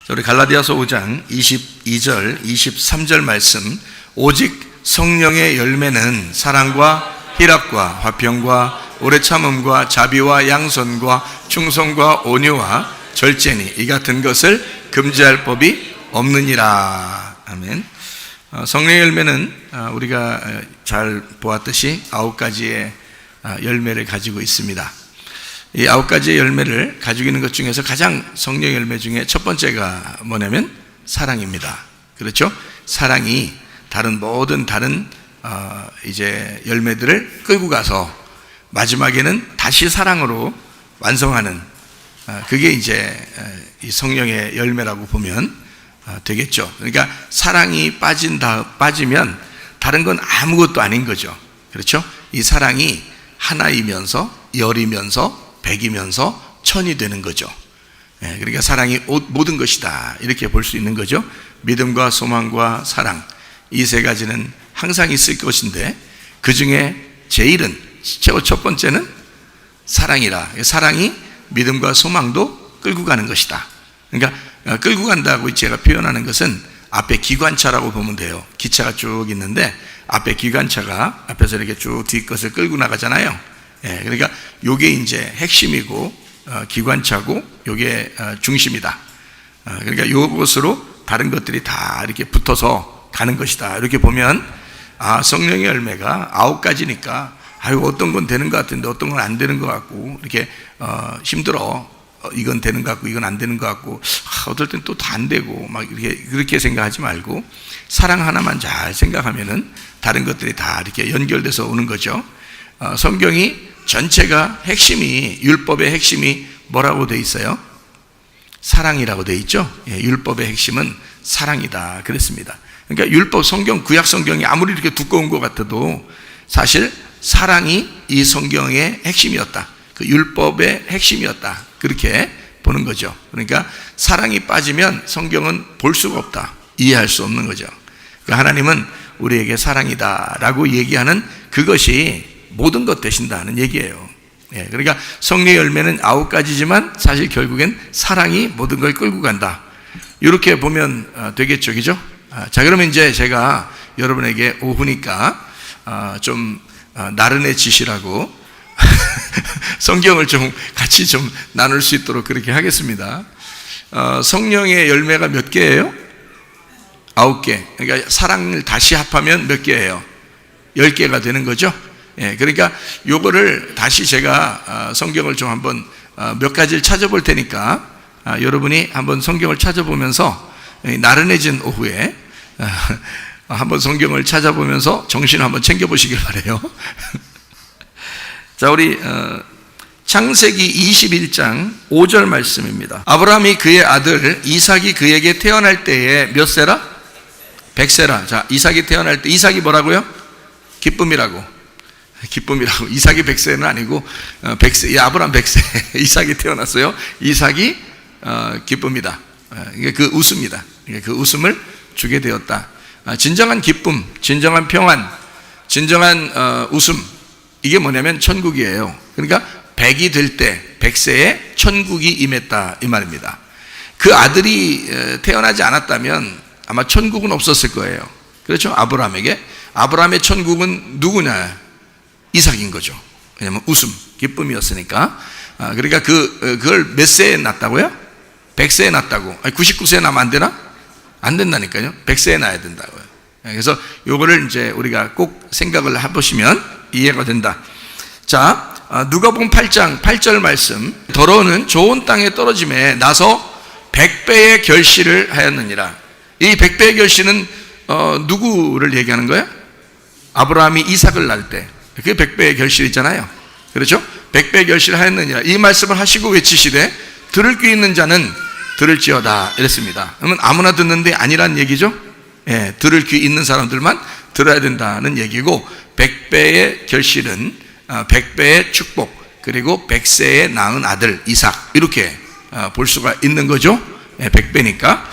우리 갈라디아서 5장 22절, 23절 말씀, 오직 성령의 열매는 사랑과 희락과 화평과 오래 참음과 자비와 양선과 충성과 온유와 절제니 이 같은 것을 금지할 법이 없느니라. 아멘. 성령의 열매는 우리가 잘 보았듯이 9가지의 열매를 가지고 있습니다. 이 9가지의 열매를 가지고 있는 것 중에서 가장 성령의 열매 중에 첫 번째가 뭐냐면 사랑입니다. 그렇죠? 사랑이 모든 다른 이제 열매들을 끌고 가서 마지막에는 다시 사랑으로 완성하는, 그게 이제 이 성령의 열매라고 보면 되겠죠. 그러니까 사랑이 빠지면 다른 건 아무것도 아닌 거죠. 그렇죠? 이 사랑이 하나이면서 열이면서 백이면서 천이 되는 거죠. 그러니까 사랑이 모든 것이다, 이렇게 볼 수 있는 거죠. 믿음과 소망과 사랑, 이 세 가지는 항상 있을 것인데 그 중에 제일은, 첫 번째는 사랑이라. 사랑이 믿음과 소망도 끌고 가는 것이다. 그러니까 끌고 간다고 제가 표현하는 것은 앞에 기관차라고 보면 돼요. 기차가 쭉 있는데 앞에 기관차가 앞에서 이렇게 쭉 뒷것을 끌고 나가잖아요. 그러니까 요게 이제 핵심이고 기관차고 요게 중심이다. 그러니까 요것으로 다른 것들이 다 이렇게 붙어서 가는 것이다, 이렇게 보면 성령의 열매가 9가지니까 어떤 건 되는 것 같은데 어떤 건 안 되는 것 같고, 이렇게 힘들어, 이건 되는 것 같고 이건 안 되는 것 같고, 어떨 땐 또 다 안 되고 막 그렇게 생각하지 말고 사랑 하나만 잘 생각하면은 다른 것들이 다 이렇게 연결돼서 오는 거죠. 성경이 전체가 핵심이, 율법의 핵심이 뭐라고 돼 있어요? 사랑이라고 돼 있죠. 율법의 핵심은 사랑이다 그랬습니다. 그러니까 율법 성경, 구약 성경이 아무리 이렇게 두꺼운 것 같아도 사실 사랑이 이 성경의 핵심이었다, 그 율법의 핵심이었다, 그렇게 보는 거죠. 그러니까 사랑이 빠지면 성경은 볼 수가 없다, 이해할 수 없는 거죠. 그러니까 하나님은 우리에게 사랑이다 라고 얘기하는 그것이 모든 것 되신다는 얘기예요. 그러니까 성령의 열매는 9가지지만 사실 결국엔 사랑이 모든 걸 끌고 간다, 이렇게 보면 되겠죠. 그죠? 자, 그러면 이제 제가 여러분에게 오후니까 좀 나른해지시라고 성경을 좀 같이 좀 나눌 수 있도록 그렇게 하겠습니다. 성령의 열매가 몇 개예요? 9개. 그러니까 사랑을 다시 합하면 몇 개예요? 10개가 되는 거죠. 그러니까 요거를 다시 제가 성경을 좀 한번 몇 가지를 찾아볼 테니까 여러분이 한번 성경을 찾아보면서 나른해진 오후에 한번 성경을 찾아보면서 정신을 한번 챙겨보시길 바라요. 자, 우리 창세기 21장 5절 말씀입니다. 아브라함이 그의 아들 이삭이 그에게 태어날 때에 몇 세라? 100세라. 자, 이삭이 태어날 때, 이삭이 뭐라고요? 기쁨이라고. 이삭이 100세는 아니고 100세, 아브라함 100세 이삭이 태어났어요. 이삭이 기쁨이다. 이게 그 웃음이다. 그 웃음을 주게 되었다. 진정한 기쁨, 진정한 평안, 진정한 웃음, 이게 뭐냐면 천국이에요. 그러니까 100이 될 때 100세에 천국이 임했다, 이 말입니다. 그 아들이 태어나지 않았다면 아마 천국은 없었을 거예요. 그렇죠? 아브라함의 천국은 누구냐? 이삭인 거죠. 왜냐면 웃음, 기쁨이었으니까. 그러니까 그걸 몇 세에 낳았다고요? 100세에 낳았다고. 99세에 낳으면 안 되나? 안 된다니까요. 100세에 낳아야 된다고요. 그래서 요거를 이제 우리가 꼭 생각을 해보시면 이해가 된다. 자, 누가복음 8장 8절 말씀. 더러는 좋은 땅에 떨어짐에 나서 100배의 결실을 하였느니라. 이 100배의 결실은 누구를 얘기하는 거예요? 아브라함이 이삭을 낳을 때 그게 100배의 결실이잖아요. 그렇죠? 100배의 결실을 하였느니라, 이 말씀을 하시고 외치시되 들을 귀 있는 자는 들을지어다, 이랬습니다. 그러면 아무나 듣는데 아니란 얘기죠. 들을 귀 있는 사람들만 들어야 된다는 얘기고, 100배의 결실은 100배의 축복, 그리고 100세에 낳은 아들 이삭, 이렇게 볼 수가 있는 거죠. 100배니까.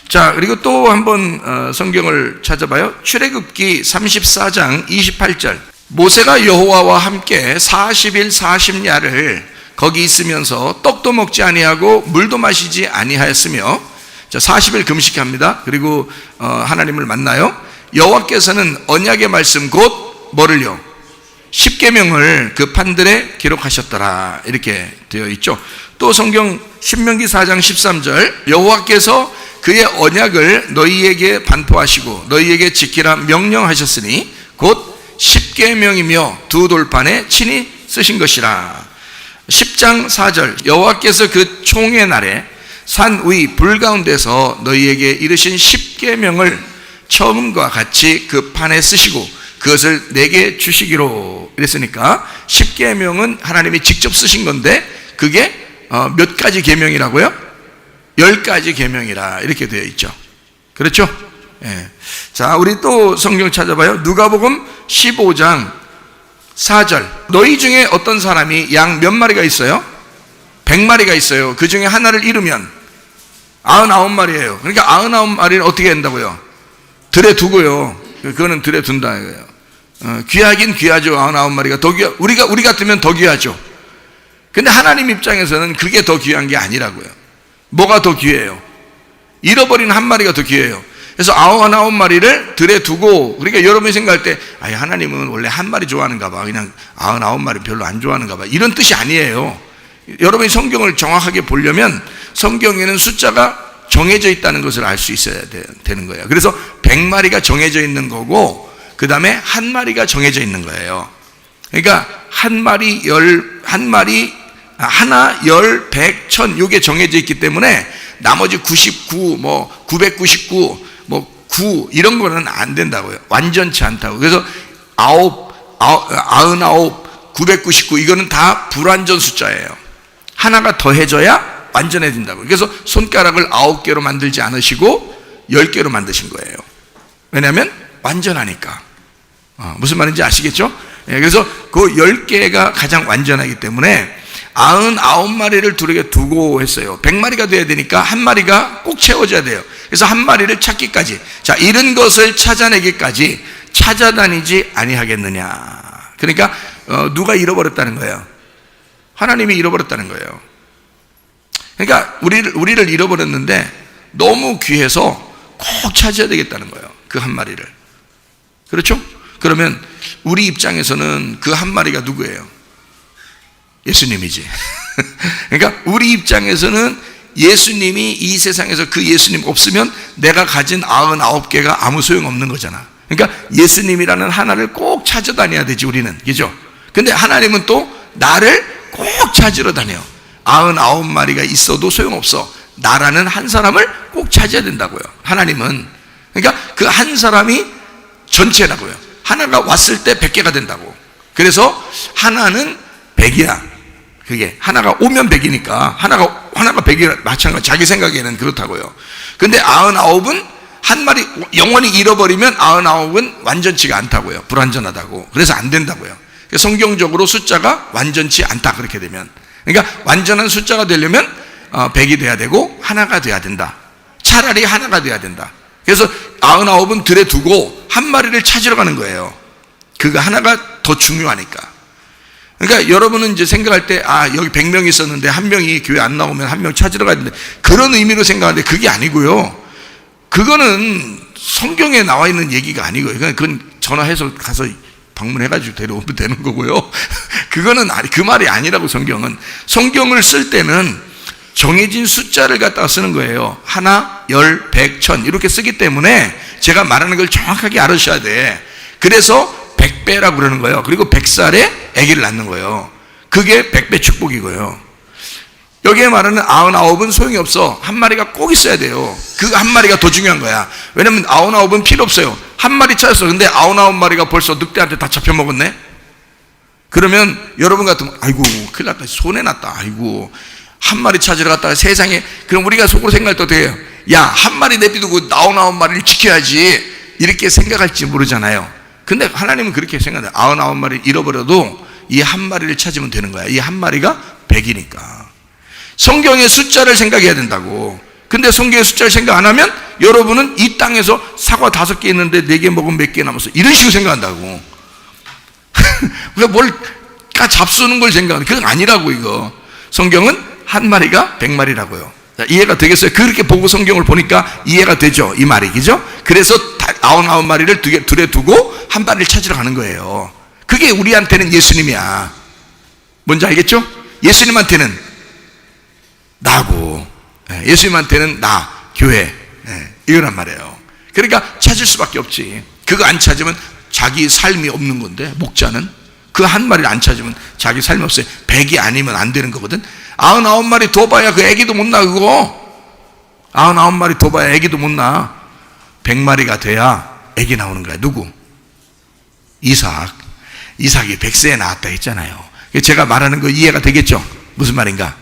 자, 그리고 또 한번 성경을 찾아봐요. 출애굽기 34장 28절. 모세가 여호와와 함께 40일 40야를 거기 있으면서 떡도 먹지 아니하고 물도 마시지 아니하였으며 자, 40일 금식합니다. 그리고 하나님을 만나요. 여호와께서는 언약의 말씀 곧 뭐를요? 십계명을 그 판들에 기록하셨더라, 이렇게 되어 있죠. 또 성경 신명기 4장 13절, 여호와께서 그의 언약을 너희에게 반포하시고 너희에게 지키라 명령하셨으니 곧 십계명이며 두 돌판에 친히 쓰신 것이라. 10장 4절, 여호와께서 그 총의 날에 산 위 불 가운데서 너희에게 이르신 십계명을 처음과 같이 그 판에 쓰시고 그것을 내게 주시기로. 이랬으니까 십계명은 하나님이 직접 쓰신 건데 그게 몇 가지 계명이라고요? 10가지 계명이라, 이렇게 되어 있죠. 그렇죠? 예. 자, 우리 또 성경 찾아봐요. 누가복음 15장 4절, 너희 중에 어떤 사람이 양 몇 마리가 있어요? 100마리가 있어요. 그 중에 하나를 잃으면 99마리예요. 그러니까 99마리를 어떻게 한다고요? 들에 두고요. 그거는 들에 둔다 이거예요. 귀하긴 귀하죠. 99마리가 더 귀하, 우리 같으면 더 귀하죠. 근데 하나님 입장에서는 그게 더 귀한 게 아니라고요. 뭐가 더 귀해요? 잃어버린 한 마리가 더 귀해요. 그래서 99마리를 들에 두고, 그러니까 여러분이 생각할 때 하나님은 원래 한 마리 좋아하는가 봐, 그냥 99마리 별로 안 좋아하는가 봐, 이런 뜻이 아니에요. 여러분이 성경을 정확하게 보려면 성경에는 숫자가 정해져 있다는 것을 알 수 있어야 되는 거예요. 그래서 100마리가 정해져 있는 거고 그 다음에 한 마리가 정해져 있는 거예요. 그러니까 하나, 열, 100, 1000 이게 정해져 있기 때문에 나머지 99, 999, 9 이런 거는 안 된다고요. 완전치 않다고. 그래서 99, 999 이거는 다 불완전 숫자예요. 하나가 더해져야 완전해진다고. 그래서 손가락을 9개로 만들지 않으시고 10개로 만드신 거예요. 왜냐하면 완전하니까. 무슨 말인지 아시겠죠? 예, 그래서 그 10개가 가장 완전하기 때문에 99마리를 둘에게 두고 했어요. 100마리가 돼야 되니까 한 마리가 꼭 채워져야 돼요. 그래서 한 마리를 찾기까지, 자, 잃은 것을 찾아내기까지 찾아다니지 아니하겠느냐. 그러니까 누가 잃어버렸다는 거예요? 하나님이 잃어버렸다는 거예요. 그러니까 우리를 잃어버렸는데 너무 귀해서 꼭 찾아야 되겠다는 거예요. 그 한 마리를. 그렇죠? 그러면 우리 입장에서는 그 한 마리가 누구예요? 예수님이지. 그러니까 우리 입장에서는 예수님이 이 세상에서 그 예수님 없으면 내가 가진 99개가 아무 소용없는 거잖아. 그러니까 예수님이라는 하나를 꼭 찾아다녀야 되지, 우리는. 그죠? 근데 하나님은 또 나를 꼭 찾으러 다녀. 99마리가 있어도 소용없어. 나라는 한 사람을 꼭 찾아야 된다고요. 하나님은. 그러니까 그 한 사람이 전체라고요. 하나가 왔을 때 100개가 된다고. 그래서 하나는 100이야. 그게 하나가 오면 100이니까 하나가 100이 마찬가지. 자기 생각에는 그렇다고요. 근데 99은 한 마리 영원히 잃어버리면 99은 완전치가 않다고요. 불완전하다고. 그래서 안 된다고요. 성경적으로 숫자가 완전치 않다, 그렇게 되면. 그러니까 완전한 숫자가 되려면 100이 돼야 되고 하나가 돼야 된다. 차라리 하나가 돼야 된다. 그래서 99은 들에 두고 한 마리를 찾으러 가는 거예요. 그거 하나가 더 중요하니까. 그러니까 여러분은 이제 생각할 때 여기 100명 있었는데 한 명이 교회 안 나오면 한 명 찾으러 가야 되는데, 그런 의미로 생각하는데 그게 아니고요. 그거는 성경에 나와 있는 얘기가 아니고요. 그건 전화해서 가서 방문해가지고 데려오면 되는 거고요. 그거는 그 말이 아니라고. 성경을 쓸 때는 정해진 숫자를 갖다가 쓰는 거예요. 하나, 열, 100, 1000 이렇게 쓰기 때문에 제가 말하는 걸 정확하게 알으셔야 돼. 그래서 100배라고 그러는 거예요. 그리고 100살에 아기를 낳는 거예요. 그게 100배 축복이고요. 여기에 말하는 99은 소용이 없어. 한 마리가 꼭 있어야 돼요. 그 한 마리가 더 중요한 거야. 왜냐면 99은 필요 없어요. 한 마리 찾았어. 근데 99마리가 벌써 늑대한테 다 잡혀먹었네? 그러면 여러분 같으면 아이고 큰일 났다, 손해났다, 아이고 한 마리 찾으러 갔다가 세상에, 그럼 우리가 속으로 생각할 때 어떻게 해요? 야, 한 마리 내비두고 99마리를 지켜야지, 이렇게 생각할지 모르잖아요. 근데 하나님은 그렇게 생각해요. 99마리를 잃어버려도 이 한 마리를 찾으면 되는 거야. 이 한 마리가 100이니까. 성경의 숫자를 생각해야 된다고. 근데 성경의 숫자를 생각 안 하면 여러분은 이 땅에서 사과 5개 있는데 4개 먹으면 몇 개 남았어, 이런 식으로 생각한다고. 왜 뭘 잡수는 걸 생각하는, 그건 아니라고. 이거 성경은 한 마리가 100마리라고요. 자, 이해가 되겠어요? 그렇게 보고 성경을 보니까 이해가 되죠? 이 말이, 그죠? 그래서 99마리를 둘에 두고 한 마리를 찾으러 가는 거예요. 그게 우리한테는 예수님이야. 뭔지 알겠죠? 예수님한테는 나고, 예수님한테는 나, 교회, 이거란 말이에요. 그러니까 찾을 수밖에 없지. 그거 안 찾으면 자기 삶이 없는 건데, 목자는 그 한 마리를 안 찾으면 자기 삶이 없어요. 100이 아니면 안 되는 거거든. 99마리 더 봐야 그 애기도 못 나. 그거 99마리 더 봐야 애기도 못 나. 100마리가 돼야 애기 나오는 거야. 누구? 이삭이 100세에 나왔다 했잖아요. 제가 말하는 거 이해가 되겠죠? 무슨 말인가?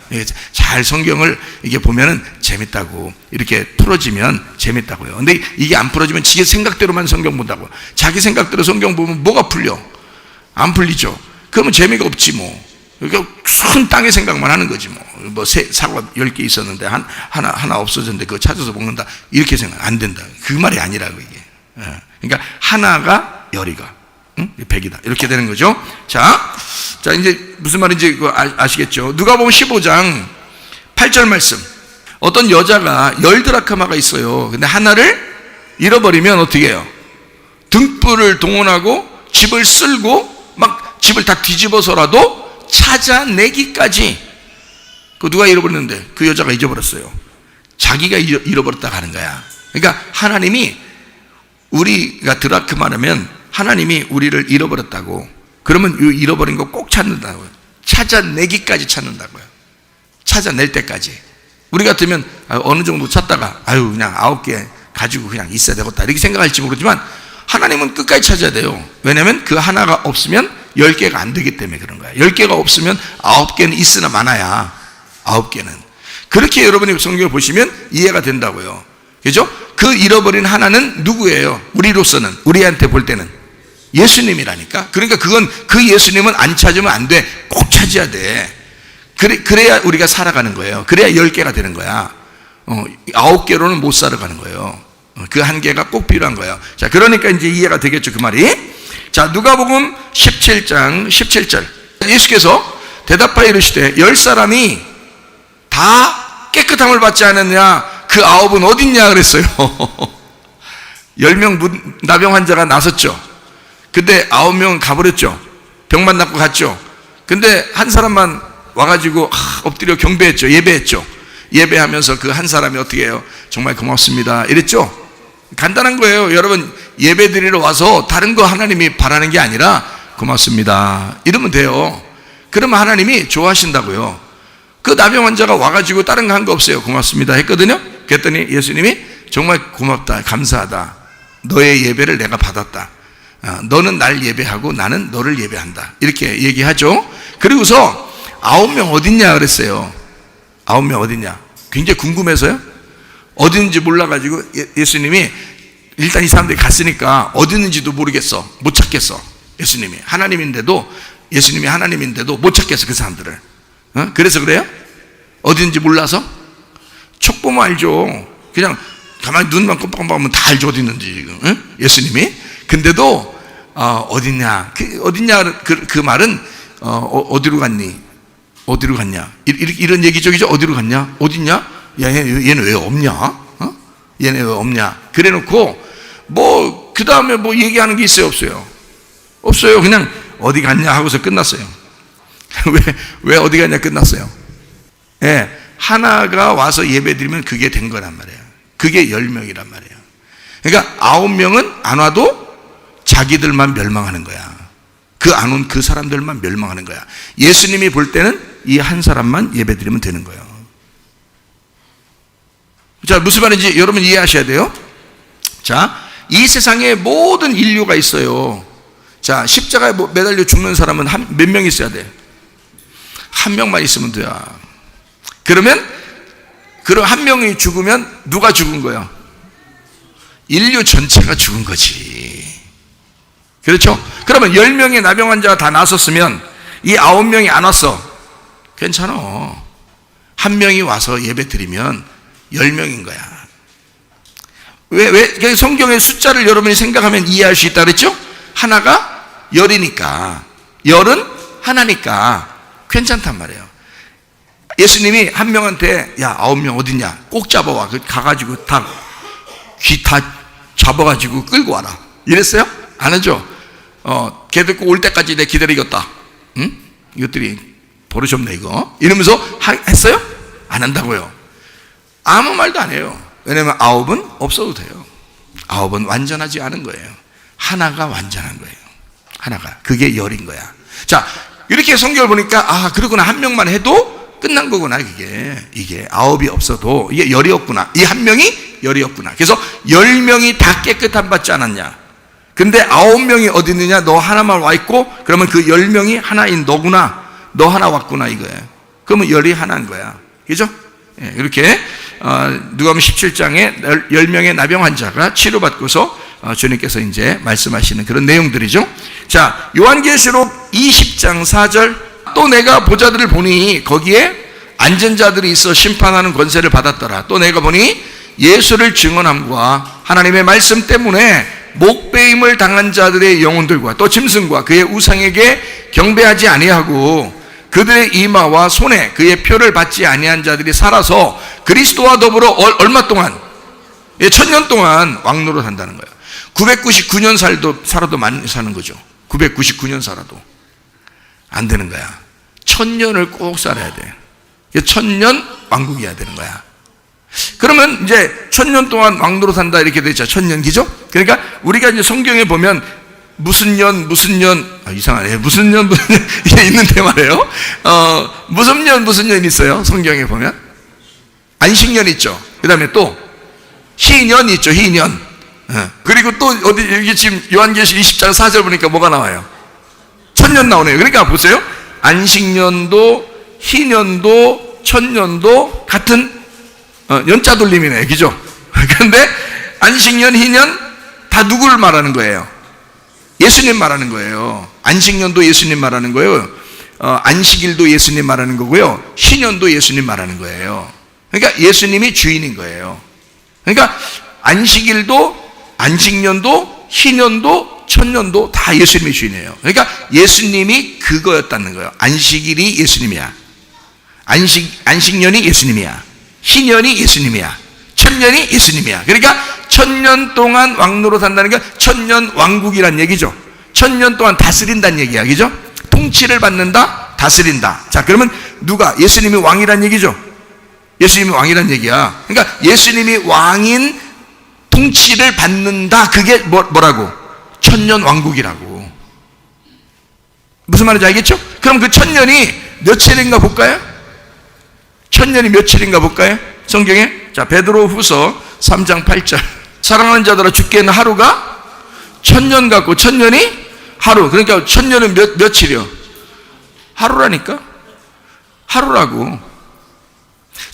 잘 성경을 이게 보면은 재밌다고, 이렇게 풀어지면 재밌다고요. 근데 이게 안 풀어지면 지 생각대로만 성경 본다고. 자기 생각대로 성경 보면 뭐가 풀려? 안 풀리죠. 그러면 재미가 없지 뭐. 그러니까 큰 땅의 생각만 하는 거지 뭐. 사과 10개 있었는데 하나 없어졌는데 그거 찾아서 먹는다, 이렇게 생각 안 된다. 그 말이 아니라고 이게. 그러니까 하나가 열이가 100이다, 이렇게 되는 거죠. 자 이제 무슨 말인지 아시겠죠? 누가복음 15장 8절 말씀. 어떤 여자가 10드라크마가 있어요. 근데 하나를 잃어버리면 어떻게 해요? 등불을 동원하고 집을 쓸고 막 집을 다 뒤집어서라도 찾아내기까지. 그 누가 잃어버렸는데 그 여자가 잊어버렸어요. 자기가 잃어버렸다고 하는 거야. 그러니까 하나님이, 우리가 드라크마라면 하나님이 우리를 잃어버렸다고, 그러면 이 잃어버린 거 꼭 찾는다고요. 찾아내기까지 찾는다고요. 찾아낼 때까지. 우리 같으면 어느 정도 찾다가 그냥 9개 가지고 그냥 있어야 되겠다, 이렇게 생각할지 모르지만 하나님은 끝까지 찾아야 돼요. 왜냐하면 그 하나가 없으면 10개가 안 되기 때문에 그런 거야. 10개가 없으면 9개는 있으나 마나야 9개는. 그렇게 여러분이 성경을 보시면 이해가 된다고요. 그죠? 그 잃어버린 하나는 누구예요? 우리로서는, 우리한테 볼 때는 예수님이라니까. 그러니까 그 예수님은 안 찾으면 안 돼. 꼭 찾아야 돼. 그래야 우리가 살아가는 거예요. 그래야 10개가 되는 거야. 9개로는 못 살아가는 거예요. 그 한 개가 꼭 필요한 거예요. 자, 그러니까 이제 이해가 되겠죠, 그 말이. 자, 누가복음 17장 17절. 예수께서 대답하여 이르시되 10사람이 다 깨끗함을 받지 않았냐? 그 9은 어딨냐? 그랬어요. 10명 나병 환자가 나섰죠. 근데 9명은 가버렸죠. 병만 낫고 갔죠. 근데 한 사람만 와가지고 엎드려 경배했죠. 예배했죠. 예배하면서 그 한 사람이 어떻게 해요? 정말 고맙습니다, 이랬죠. 간단한 거예요. 여러분, 예배 드리러 와서 다른 거 하나님이 바라는 게 아니라 고맙습니다, 이러면 돼요. 그러면 하나님이 좋아하신다고요. 그 나병 환자가 와가지고 다른 거 한 거 없어요. 고맙습니다 했거든요. 그랬더니 예수님이 정말 고맙다, 감사하다, 너의 예배를 내가 받았다, 너는 날 예배하고 나는 너를 예배한다, 이렇게 얘기하죠. 그리고서 9명 어딨냐 그랬어요. 9명 어딨냐? 굉장히 궁금해서요. 어딘지 몰라가지고 예수님이 일단 이 사람들이 갔으니까 어디 있는지도 모르겠어, 못 찾겠어. 예수님이 하나님인데도 못 찾겠어, 그 사람들을. 그래서 그래요? 어디 있는지 몰라서? 촉 보면 알죠. 그냥 가만히 눈만 깜빡깜빡 하면 다 알죠, 어디 있는지. 예수님이. 근데도 어딨냐, 그 말은 어디로 갔니? 어디로 갔냐? 이런 얘기죠, 그죠? 어디로 갔냐? 어딨냐? 야, 얘는 왜 없냐? 얘는 왜 없냐? 그래 놓고 그 다음에 얘기하는 게 있어요, 없어요? 없어요. 그냥 어디 갔냐 하고서 끝났어요. 왜 어디 갔냐 끝났어요. 예, 하나가 와서 예배 드리면 그게 된 거란 말이에요. 그게 10명이란 말이에요. 그러니까 9명은 안 와도 자기들만 멸망하는 거야. 그 안 온 그 사람들만 멸망하는 거야. 예수님이 볼 때는 이 한 사람만 예배 드리면 되는 거예요. 자, 무슨 말인지 여러분 이해하셔야 돼요. 자, 이 세상에 모든 인류가 있어요. 자, 십자가에 매달려 죽는 사람은 몇 명 있어야 돼? 한 명만 있으면 돼요. 그러면 한 명이 죽으면 누가 죽은 거야? 인류 전체가 죽은 거지. 그렇죠? 그러면 10명의 나병 환자가 다 나섰으면 이 9명이 안 왔어. 괜찮아. 한 명이 와서 예배 드리면 10명인 거야. 왜 성경의 숫자를 여러분이 생각하면 이해할 수 있다 그랬죠? 하나가 열이니까, 열은 하나니까 괜찮단 말이에요. 예수님이 한 명한테 야 9명 어딨냐 꼭 잡아와 가가지고 다 귀 다 잡아가지고 끌고 와라 이랬어요? 안 하죠? 걔들 꼭 올 때까지 내 기다리겠다. 응? 이것들이 버릇없네 이거 이러면서 했어요? 안 한다고요. 아무 말도 안 해요. 왜냐면 9은 없어도 돼요. 9은 완전하지 않은 거예요. 하나가 완전한 거예요. 하나가 그게 열인 거야. 자, 이렇게 성경을 보니까 그러구나. 한 명만 해도 끝난 거구나. 이게 9이 없어도 이게 열이 없구나. 이 한 명이 열이 없구나. 그래서 10명이 다 깨끗함 받지 않았냐. 근데 9명이 어디 있느냐. 너 하나만 와 있고 그러면 그 10명이 하나인 너구나. 너 하나 왔구나 이거예요. 그러면 열이 하나인 거야. 그죠? 예, 이렇게 누가복음 17장에 10명의 나병 환자가 치료받고서 주님께서 이제 말씀하시는 그런 내용들이죠. 자, 요한계시록 20장 4절 또 내가 보자들을 보니 거기에 앉은 자들이 있어 심판하는 권세를 받았더라. 또 내가 보니 예수를 증언함과 하나님의 말씀 때문에 목배임을 당한 자들의 영혼들과 또 짐승과 그의 우상에게 경배하지 아니하고 그들의 이마와 손에 그의 표를 받지 아니한 자들이 살아서 그리스도와 더불어 얼마 동안? 1000년 동안 왕노릇 한다는 거예요. 999년 살아도 많이 사는 거죠. 999년 살아도 안 되는 거야. 1000년을 꼭 살아야 돼. 1000년 왕국이어야 되는 거야. 그러면 이제 1000년 동안 왕노릇 한다 이렇게 되죠. 1000년기죠? 그러니까 우리가 이제 성경에 보면 무슨 년 이상하네. 무슨 년 이게 있는데 말이에요. 무슨 년 있어요? 성경에 보면 안식년 있죠. 그 다음에 또 희년 있죠. 희년. 그리고 또 어디 여기 지금 요한계시 20장 4절 보니까 뭐가 나와요? 1000년 나오네요. 그러니까 보세요. 안식년도 희년도 천년도 같은 연자 돌림이네. 그죠? 그런데 안식년 희년 다 누구를 말하는 거예요? 예수님 말하는 거예요. 안식년도 예수님 말하는 거예요. 안식일도 예수님 말하는 거고요. 희년도 예수님 말하는 거예요. 그러니까 예수님이 주인인 거예요. 그러니까 안식일도 안식년도 희년도 천년도 다 예수님이 주인이에요. 그러니까 예수님이 그거였다는 거예요. 안식일이 예수님이야. 안식년이 예수님이야. 희년이 예수님이야. 천년이 예수님이야. 그러니까 1000년 동안 왕노릇 한다는 게 1000년 왕국이란 얘기죠. 1000년 동안 다스린다는 얘기야. 그죠? 통치를 받는다, 다스린다. 자, 그러면 누가? 예수님이 왕이란 얘기죠. 예수님이 왕이란 얘기야. 그러니까 예수님이 왕인 통치를 받는다. 그게 뭐라고? 1000년 왕국이라고. 무슨 말인지 알겠죠? 그럼 그 1000년이 며칠인가 볼까요? 1000년이 며칠인가 볼까요? 성경에? 자, 베드로후서 3장 8절. 사랑하는 자들아 주께는 하루가 1000년 같고 1000년이 하루. 그러니까 1000년은 며칠이요? 하루라니까? 하루라고.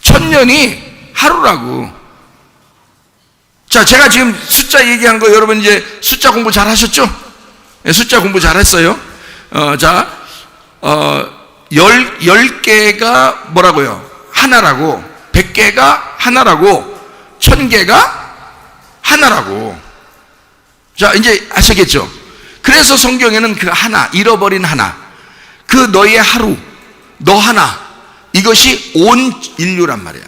1000년이 하루라고. 자, 제가 지금 숫자 얘기한 거 여러분 이제 숫자 공부 잘 하셨죠? 네, 숫자 공부 잘 했어요. 10개가 뭐라고요? 하나라고. 100개가 하나라고. 1000개가 하나라고. 자, 이제 아시겠죠? 그래서 성경에는 그 하나, 잃어버린 하나, 그 너의 하루, 너 하나, 이것이 온 인류란 말이야.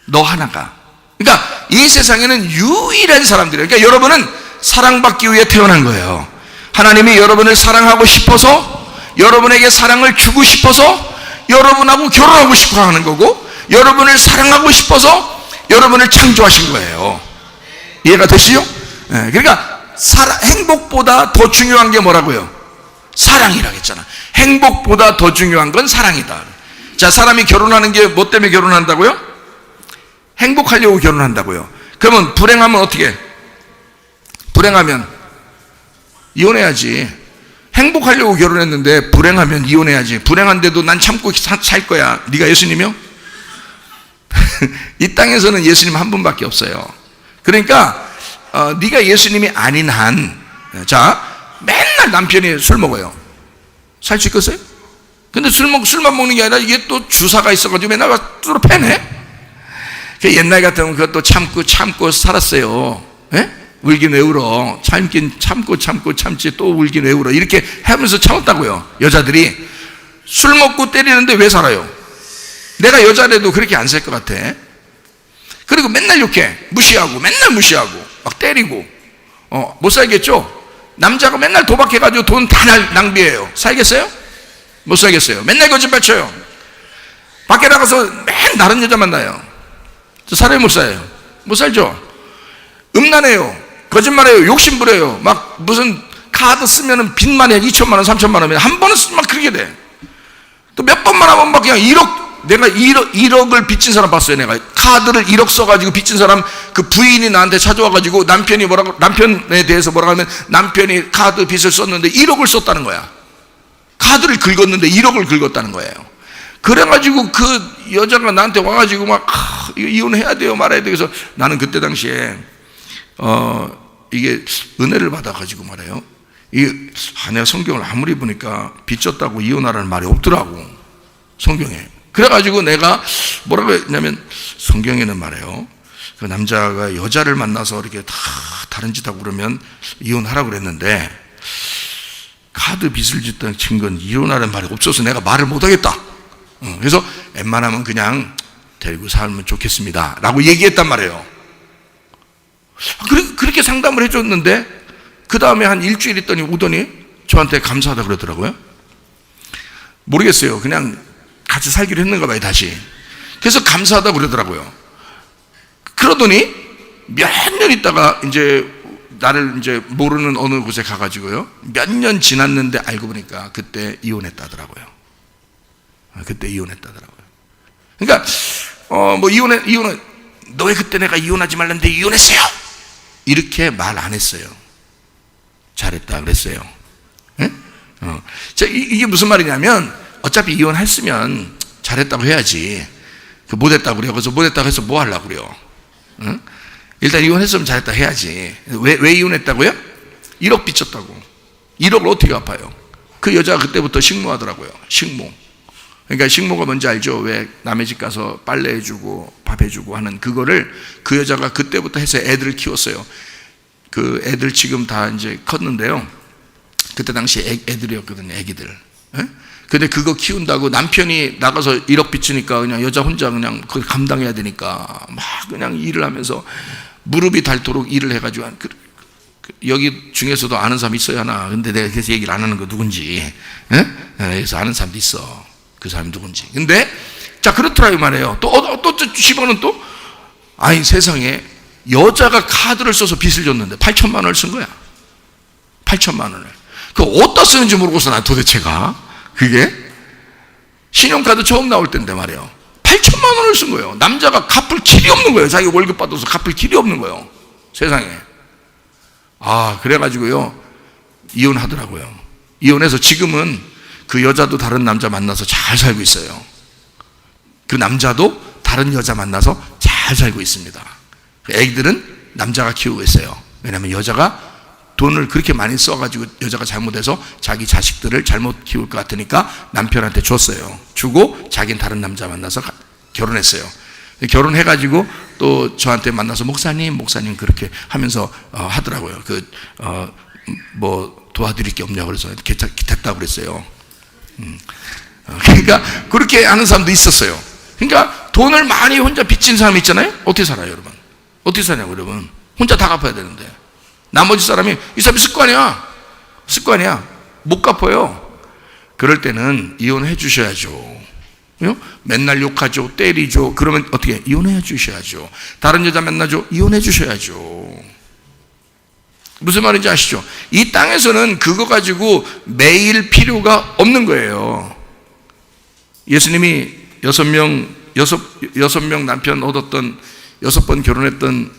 너 하나가. 그러니까 이 세상에는 유일한 사람들이에요. 그러니까 여러분은 사랑받기 위해 태어난 거예요. 하나님이 여러분을 사랑하고 싶어서, 여러분에게 사랑을 주고 싶어서 여러분하고 결혼하고 싶어 하는 거고, 여러분을 사랑하고 싶어서 여러분을 창조하신 거예요. 이해가 되시죠? 네, 그러니까 행복보다 더 중요한 게 뭐라고요? 사랑이라고 했잖아. 행복보다 더 중요한 건 사랑이다. 자, 사람이 결혼하는 게 뭐 때문에 결혼한다고요? 행복하려고 결혼한다고요. 그러면 불행하면 어떻게 해? 불행하면 이혼해야지. 행복하려고 결혼했는데 불행하면 이혼해야지. 불행한데도 난 참고 살 거야. 네가 예수님이요? 이 땅에서는 예수님 한 분밖에 없어요. 그러니까 네가 예수님이 아닌 한, 자, 맨날 남편이 술 먹어요. 살 수 있겠어요? 근데 술만 먹는 게 아니라 이게 또 주사가 있어가지고 맨날 뚜루 패네. 옛날 같으면 그것도 참고 살았어요. 예? 울긴 왜 울어? 참지 또 울긴 왜 울어? 이렇게 하면서 참았다고요. 여자들이 술 먹고 때리는데 왜 살아요? 내가 여자라도 그렇게 안 살 것 같아. 그리고 맨날 욕해. 무시하고, 맨날 무시하고, 막 때리고. 못 살겠죠? 남자가 맨날 도박해가지고 돈 다 낭비해요. 살겠어요? 못 살겠어요. 맨날 거짓말 쳐요. 밖에 나가서 맨날 다른 여자 만나요. 저 사람이 못 살아요. 못 살죠? 음란해요. 거짓말해요. 욕심부려요. 막 무슨 카드 쓰면은 빚만 해. 2천만 원, 3천만 원. 한 번은 쓰면 그렇게 돼. 또 몇 번만 하면 막 그냥 1억, 내가 1억을 빚진 사람 봤어요. 내가 카드를 1억 써가지고 빚진 사람, 그 부인이 나한테 찾아와가지고 남편에 대해서 뭐라고 하면 남편이 카드 빚을 썼는데 1억을 썼다는 거야. 카드를 긁었는데 1억을 긁었다는 거예요. 그래가지고 그 여자가 나한테 와가지고 막 이거 이혼해야 돼요, 말아야 돼요. 그래서 나는 그때 당시에 이게 은혜를 받아가지고 말해요. 내가 성경을 아무리 보니까 빚졌다고 이혼하라는 말이 없더라고, 성경에. 그래가지고 내가 뭐라고 했냐면, 성경에는 말해요, 그 남자가 여자를 만나서 이렇게 다른 짓 하고 그러면 이혼하라고 그랬는데, 카드 빚을 짓던 친구는 이혼하라는 말이 없어서 내가 말을 못하겠다. 그래서 웬만하면 그냥 데리고 살면 좋겠습니다 라고 얘기했단 말이에요. 그렇게 상담을 해줬는데 그 다음에 한 일주일 있더니 오더니 저한테 감사하다 그러더라고요. 모르겠어요. 그냥 같이 살기로 했는가 봐요, 다시. 그래서 감사하다 그러더라고요. 그러더니 몇 년 있다가 이제 나를 이제 모르는 어느 곳에 가가지고요, 몇 년 지났는데 알고 보니까 그때 이혼했다더라고요. 그때 이혼했다더라고요. 그러니까 뭐 이혼해 너 왜 그때 내가 이혼하지 말랬는데 이혼했어요? 이렇게 말 안 했어요. 잘했다 그랬어요. 네? 이게 무슨 말이냐면, 어차피 이혼했으면 잘했다고 해야지. 못했다고 그래요. 그래서 못했다고 해서 뭐 하려고 그래요? 응? 일단 이혼했으면 잘했다 해야지. 왜 이혼했다고요? 1억 빚졌다고. 1억을 어떻게 갚아요? 그 여자가 그때부터 식모하더라고요. 식모. 그러니까 식모가 뭔지 알죠? 왜 남의 집 가서 빨래 해주고 밥 해주고 하는 그거를 그 여자가 그때부터 해서 애들을 키웠어요. 그 애들 지금 다 이제 컸는데요, 그때 당시 애들이었거든요, 애기들. 예? 근데 그거 키운다고 남편이 나가서 1억 빚으니까 그냥 여자 혼자 그냥 그걸 감당해야 되니까 막 그냥 일을 하면서 무릎이 닳도록 일을 해가지고, 여기 중에서도 아는 사람 있어야 하나. 근데 내가 그래서 얘기를 안 하는 거 누군지. 예? 그래서 아는 사람도 있어. 그 사람이 누군지. 근데 자, 그렇더라 이 말이에요. 또 집어는 또 아니, 세상에 여자가 카드를 써서 빚을 줬는데 8천만 원을 쓴 거야. 8천만 원을. 그 어디다 쓰는지 모르고서 난 도대체가 그게 신용카드 처음 나올 때인데 말이에요. 8천만 원을 쓴 거예요. 남자가 갚을 길이 없는 거예요. 자기 월급 받아서 갚을 길이 없는 거예요, 세상에. 그래가지고요, 이혼하더라고요. 이혼해서 지금은 그 여자도 다른 남자 만나서 잘 살고 있어요. 그 남자도 다른 여자 만나서 잘 살고 있습니다. 애기들은 남자가 키우고 있어요. 왜냐하면 여자가 돈을 그렇게 많이 써가지고 여자가 잘못해서 자기 자식들을 잘못 키울 것 같으니까 남편한테 줬어요. 주고 자기는 다른 남자 만나서 결혼했어요. 결혼해가지고 또 저한테 만나서 목사님 그렇게 하면서 하더라고요. 뭐 도와드릴 게 없냐고 그래서 됐다고 그랬어요. 그러니까 그렇게 하는 사람도 있었어요. 그러니까 돈을 많이 혼자 빚진 사람 있잖아요. 어떻게 살아요, 여러분? 어떻게 사냐고, 여러분? 혼자 다 갚아야 되는데 나머지 사람이, 이 사람이 습관이야. 못 갚아요. 그럴 때는 이혼해 주셔야죠. 맨날 욕하죠, 때리죠. 그러면 어떻게? 이혼해 주셔야죠. 다른 여자 만나죠, 이혼해 주셔야죠. 무슨 말인지 아시죠? 이 땅에서는 그거 가지고 매일 필요가 없는 거예요. 예수님이 6명 남편 얻었던 6번 결혼했던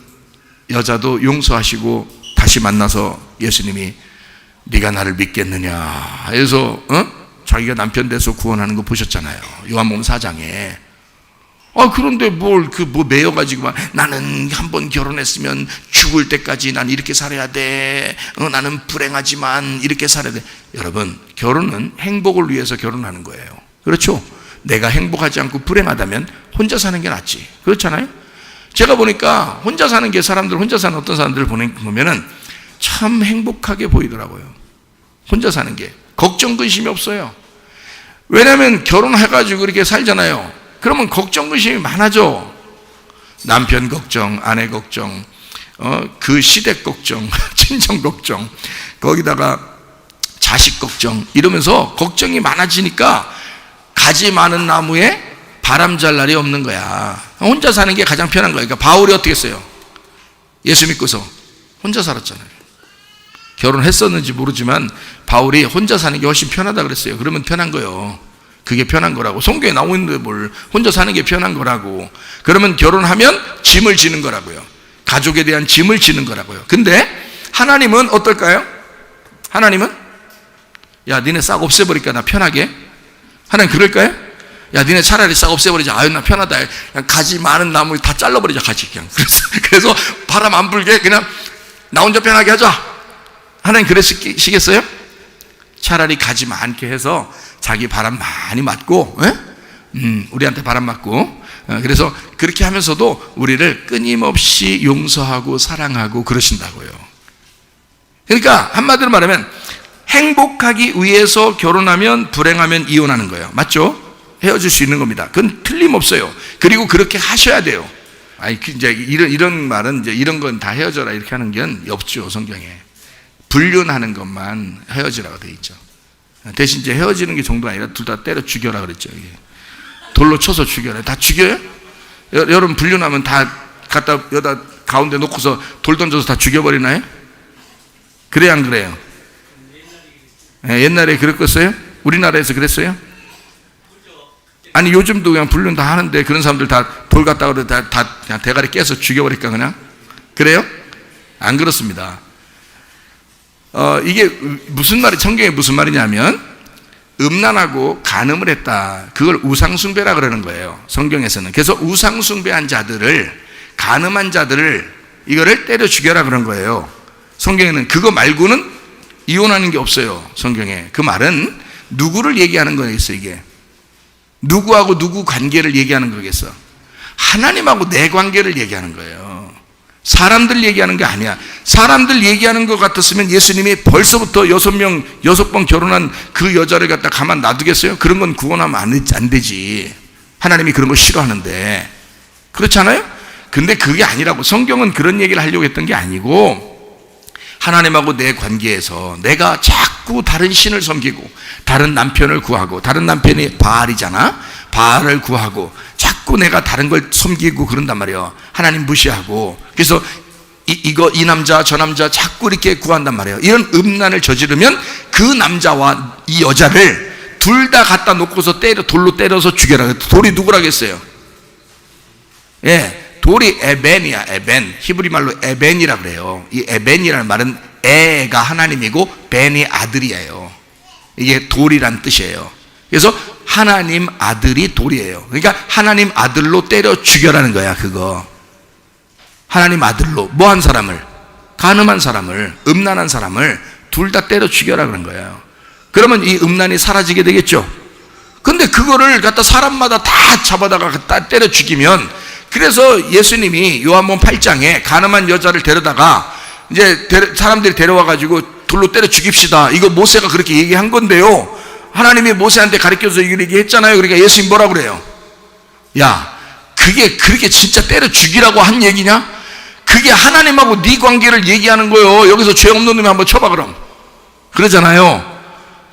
여자도 용서하시고 다시 만나서 예수님이 네가 나를 믿겠느냐 해서 자기가 남편 돼서 구원하는 거 보셨잖아요, 요한복음 4장에. 그런데 뭐 매여가지고 나는 한 번 결혼했으면 죽을 때까지 난 이렇게 살아야 돼. 나는 불행하지만 이렇게 살아야 돼. 여러분, 결혼은 행복을 위해서 결혼하는 거예요. 그렇죠? 내가 행복하지 않고 불행하다면 혼자 사는 게 낫지. 그렇잖아요? 제가 보니까 혼자 사는 게, 혼자 사는 어떤 사람들을 보면은 참 행복하게 보이더라고요. 혼자 사는 게. 걱정 근심이 없어요. 왜냐하면 결혼해가지고 이렇게 살잖아요. 그러면 걱정, 근심이 많아져. 남편 걱정, 아내 걱정, 그 시댁 걱정, 친정 걱정, 거기다가 자식 걱정, 이러면서 걱정이 많아지니까 가지 많은 나무에 바람 잘 날이 없는 거야. 혼자 사는 게 가장 편한 거야. 그러니까 바울이 어떻게 했어요? 예수 믿고서 혼자 살았잖아요. 결혼했었는지 모르지만 바울이 혼자 사는 게 훨씬 편하다 그랬어요. 그러면 편한 거예요. 그게 편한 거라고. 성경에 나오고 있는데 뭘, 혼자 사는 게 편한 거라고. 그러면 결혼하면 짐을 지는 거라고요. 가족에 대한 짐을 지는 거라고요. 근데 하나님은 어떨까요? 하나님은 야, 니네 싹 없애버릴까? 나 편하게? 하나님 그럴까요? 야, 니네 차라리 싹 없애버리자. 아유, 나 편하다. 그냥 가지 많은 나무 다 잘라버리자, 가지. 그냥. 그래서 바람 안 불게 그냥 나 혼자 편하게 하자. 하나님 그러시겠어요? 차라리 가지 많게 해서 자기 바람 많이 맞고, 우리한테 바람 맞고, 그래서 그렇게 하면서도 우리를 끊임없이 용서하고 사랑하고 그러신다고요. 그러니까 한마디로 말하면 행복하기 위해서 결혼하면 불행하면 이혼하는 거예요. 맞죠? 헤어질 수 있는 겁니다. 그건 틀림없어요. 그리고 그렇게 하셔야 돼요. 아니, 이제 이런 말은 이제 이런 건 다 헤어져라 이렇게 하는 게 없죠, 성경에. 불륜하는 것만 헤어지라고 돼 있죠. 대신 이제 헤어지는 게 정도가 아니라 둘 다 때려 죽여라 그랬죠. 이게. 돌로 쳐서 죽여라. 다 죽여요? 여러분 불륜하면 다 갖다 여기다 가운데 놓고서 돌 던져서 다 죽여버리나요? 그래요, 안 그래요? 옛날에 그랬겠어요? 우리나라에서 그랬어요? 아니, 요즘도 그냥 불륜 다 하는데 그런 사람들 다 돌 갖다가 다 그냥 대가리 깨서 죽여버릴까 그냥? 그래요? 안 그렇습니다. 이게 무슨 말이, 성경에 무슨 말이냐면 음란하고 간음을 했다. 그걸 우상숭배라 그러는 거예요, 성경에서는. 그래서 우상숭배한 자들을, 간음한 자들을 이거를 때려 죽여라 그런 거예요. 성경에는 그거 말고는 이혼하는 게 없어요, 성경에. 그 말은 누구를 얘기하는 거겠어, 이게? 누구하고 누구 관계를 얘기하는 거겠어? 하나님하고 내 관계를 얘기하는 거예요. 사람들 얘기하는 게 아니야. 사람들 얘기하는 것 같았으면 예수님이 벌써부터 6번 결혼한 그 여자를 갖다 가만 놔두겠어요? 그런 건 구원하면 안 되지. 하나님이 그런 거 싫어하는데. 그렇잖아요? 근데 그게 아니라고. 성경은 그런 얘기를 하려고 했던 게 아니고, 하나님하고 내 관계에서 내가 자꾸 다른 신을 섬기고 다른 남편을 구하고, 다른 남편이 바알이잖아. 바알을 구하고 자꾸 내가 다른 걸 섬기고 그런단 말이에요. 하나님 무시하고. 그래서 이 남자 저 남자 자꾸 이렇게 구한단 말이에요. 이런 음란을 저지르면 그 남자와 이 여자를 둘 다 갖다 놓고서 돌로 때려서 죽여라. 돌이 누구라겠어요? 예, 돌이 에벤이야. 에벤, 히브리 말로 에벤이라 그래요. 이 에벤이라는 말은 에가 하나님이고 벤이 아들이에요. 이게 돌이란 뜻이에요. 그래서 하나님 아들이 돌이에요. 그러니까 하나님 아들로 때려 죽여라는 거야. 그거 하나님 아들로 뭐한 사람을, 간음한 사람을, 음란한 사람을 둘 다 때려 죽여라 그런 거예요. 그러면 이 음란이 사라지게 되겠죠. 근데 그거를 갖다 사람마다 다 잡아다가 갖다 때려 죽이면, 그래서 예수님이 요한복음 8장에 가늠한 여자를 데려다가 이제 사람들이 데려와가지고 돌로 때려 죽입시다. 이거 모세가 그렇게 얘기한 건데요. 하나님이 모세한테 가르쳐서 이걸 얘기했잖아요. 그러니까 예수님 뭐라 그래요? 야, 그게 그렇게 진짜 때려 죽이라고 한 얘기냐? 그게 하나님하고 네 관계를 얘기하는 거예요. 여기서 죄 없는 놈이 한번 쳐봐 그럼. 그러잖아요.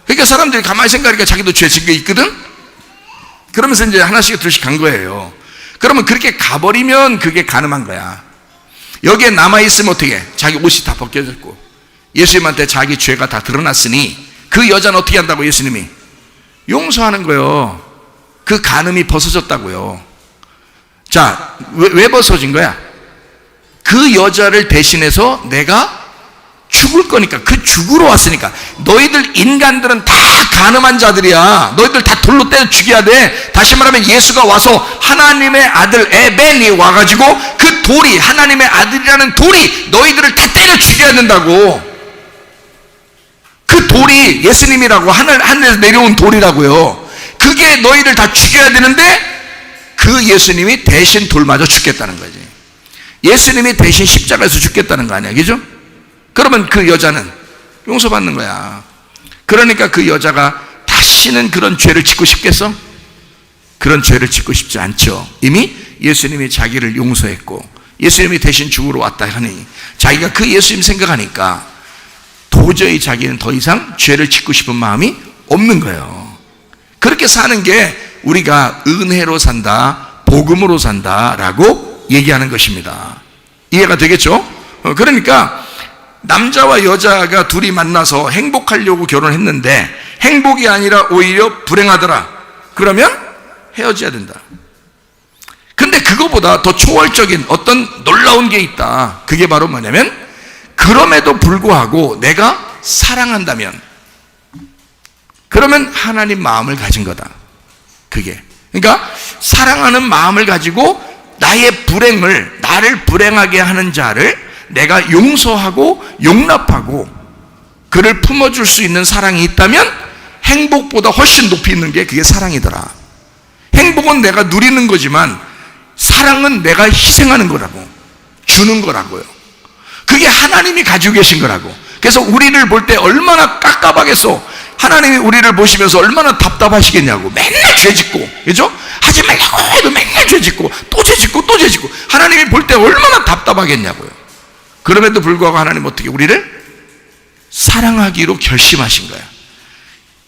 그러니까 사람들이 가만히 생각하니까 자기도 죄 지은 게 있거든? 그러면서 이제 하나씩 둘씩 간 거예요. 그러면 그렇게 가버리면 그게 가늠한 거야. 여기에 남아있으면 어떻게? 자기 옷이 다 벗겨졌고 예수님한테 자기 죄가 다 드러났으니 그 여자는 어떻게 한다고? 예수님이 용서하는 거예요. 그 간음이 벗어졌다고요. 자, 왜 벗어진 거야? 그 여자를 대신해서 내가 죽을 거니까. 그 죽으러 왔으니까. 너희들 인간들은 다 간음한 자들이야. 너희들 다 돌로 때려 죽여야 돼. 다시 말하면 예수가 와서 하나님의 아들 에벤이 와가지고 그 돌이, 하나님의 아들이라는 돌이 너희들을 다 때려 죽여야 된다고. 그 돌이 예수님이라고, 하늘에서 내려온 돌이라고요. 그게 너희를 다 죽여야 되는데 그 예수님이 대신 돌 맞아 죽겠다는 거지. 예수님이 대신 십자가에서 죽겠다는 거 아니야, 그죠? 그러면 그 여자는 용서받는 거야. 그러니까 그 여자가 다시는 그런 죄를 짓고 싶겠어? 그런 죄를 짓고 싶지 않죠. 이미 예수님이 자기를 용서했고 예수님이 대신 죽으러 왔다 하니 자기가 그 예수님 생각하니까 도저히 자기는 더 이상 죄를 짓고 싶은 마음이 없는 거예요. 그렇게 사는 게 우리가 은혜로 산다, 복음으로 산다라고 얘기하는 것입니다. 이해가 되겠죠? 그러니까 남자와 여자가 둘이 만나서 행복하려고 결혼했는데 행복이 아니라 오히려 불행하더라. 그러면 헤어져야 된다. 근데 그거보다 더 초월적인 어떤 놀라운 게 있다. 그게 바로 뭐냐면 그럼에도 불구하고 내가 사랑한다면 그러면 하나님 마음을 가진 거다. 그게. 그러니까 사랑하는 마음을 가지고 나의 불행을, 나를 불행하게 하는 자를 내가 용서하고 용납하고 그를 품어줄 수 있는 사랑이 있다면 행복보다 훨씬 높이 있는 게 그게 사랑이더라. 행복은 내가 누리는 거지만 사랑은 내가 희생하는 거라고, 주는 거라고요. 그게 하나님이 가지고 계신 거라고. 그래서 우리를 볼 때 얼마나 깝깝하겠어. 하나님이 우리를 보시면서 얼마나 답답하시겠냐고. 맨날 죄 짓고, 그죠? 하지 말라고 해도 맨날 죄 짓고 또 죄 짓고 또 죄 짓고 하나님이 볼 때 얼마나 답답하겠냐고요. 그럼에도 불구하고 하나님 어떻게 우리를 사랑하기로 결심하신 거야.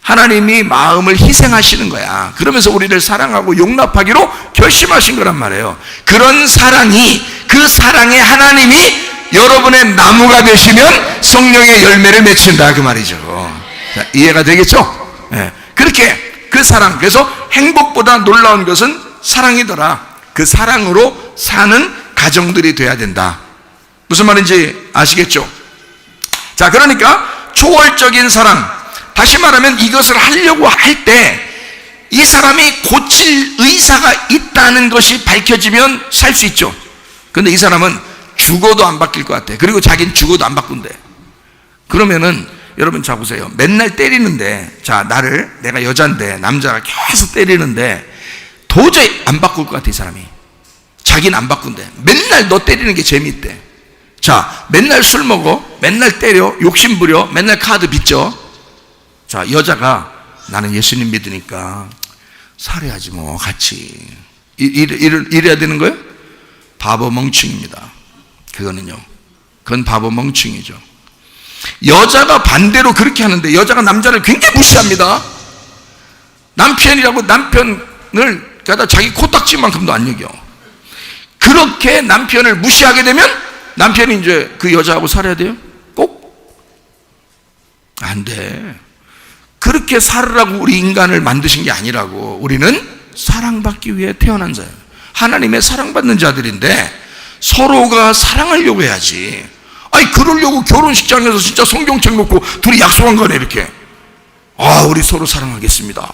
하나님이 마음을 희생하시는 거야. 그러면서 우리를 사랑하고 용납하기로 결심하신 거란 말이에요. 그런 사랑이, 그 사랑에 하나님이 여러분의 나무가 되시면 성령의 열매를 맺힌다 그 말이죠. 자, 이해가 되겠죠? 네. 그렇게 그 사랑, 그래서 행복보다 놀라운 것은 사랑이더라. 그 사랑으로 사는 가정들이 돼야 된다. 무슨 말인지 아시겠죠? 자, 그러니까 초월적인 사랑, 다시 말하면 이것을 하려고 할 때 이 사람이 고칠 의사가 있다는 것이 밝혀지면 살 수 있죠. 근데 이 사람은 죽어도 안 바뀔 것 같아. 그리고 자기는 죽어도 안 바꾼대. 그러면은 여러분 자 보세요. 맨날 때리는데, 자 내가 여잔데 남자가 계속 때리는데 도저히 안 바꿀 것 같아. 이 사람이 자기는 안 바꾼대. 맨날 너 때리는 게 재미있대. 자, 맨날 술 먹어, 맨날 때려, 욕심 부려, 맨날 카드 빚져. 자, 여자가 나는 예수님 믿으니까 살해하지 뭐 같이 이래야 되는 거예요? 바보 멍충입니다. 그거는요, 그건 바보 멍충이죠. 여자가 반대로 그렇게 하는데 여자가 남자를 굉장히 무시합니다. 남편이라고 남편을 갖다 자기 코딱지만큼도 안 여겨. 그렇게 남편을 무시하게 되면 남편이 이제 그 여자하고 살아야 돼요? 꼭? 안 돼. 그렇게 살으라고 우리 인간을 만드신 게 아니라고. 우리는 사랑받기 위해 태어난 자예요. 하나님의 사랑받는 자들인데 서로가 사랑하려고 해야지. 아니 그러려고 결혼식장에서 진짜 성경책 놓고 둘이 약속한 거네 이렇게. 아, 우리 서로 사랑하겠습니다.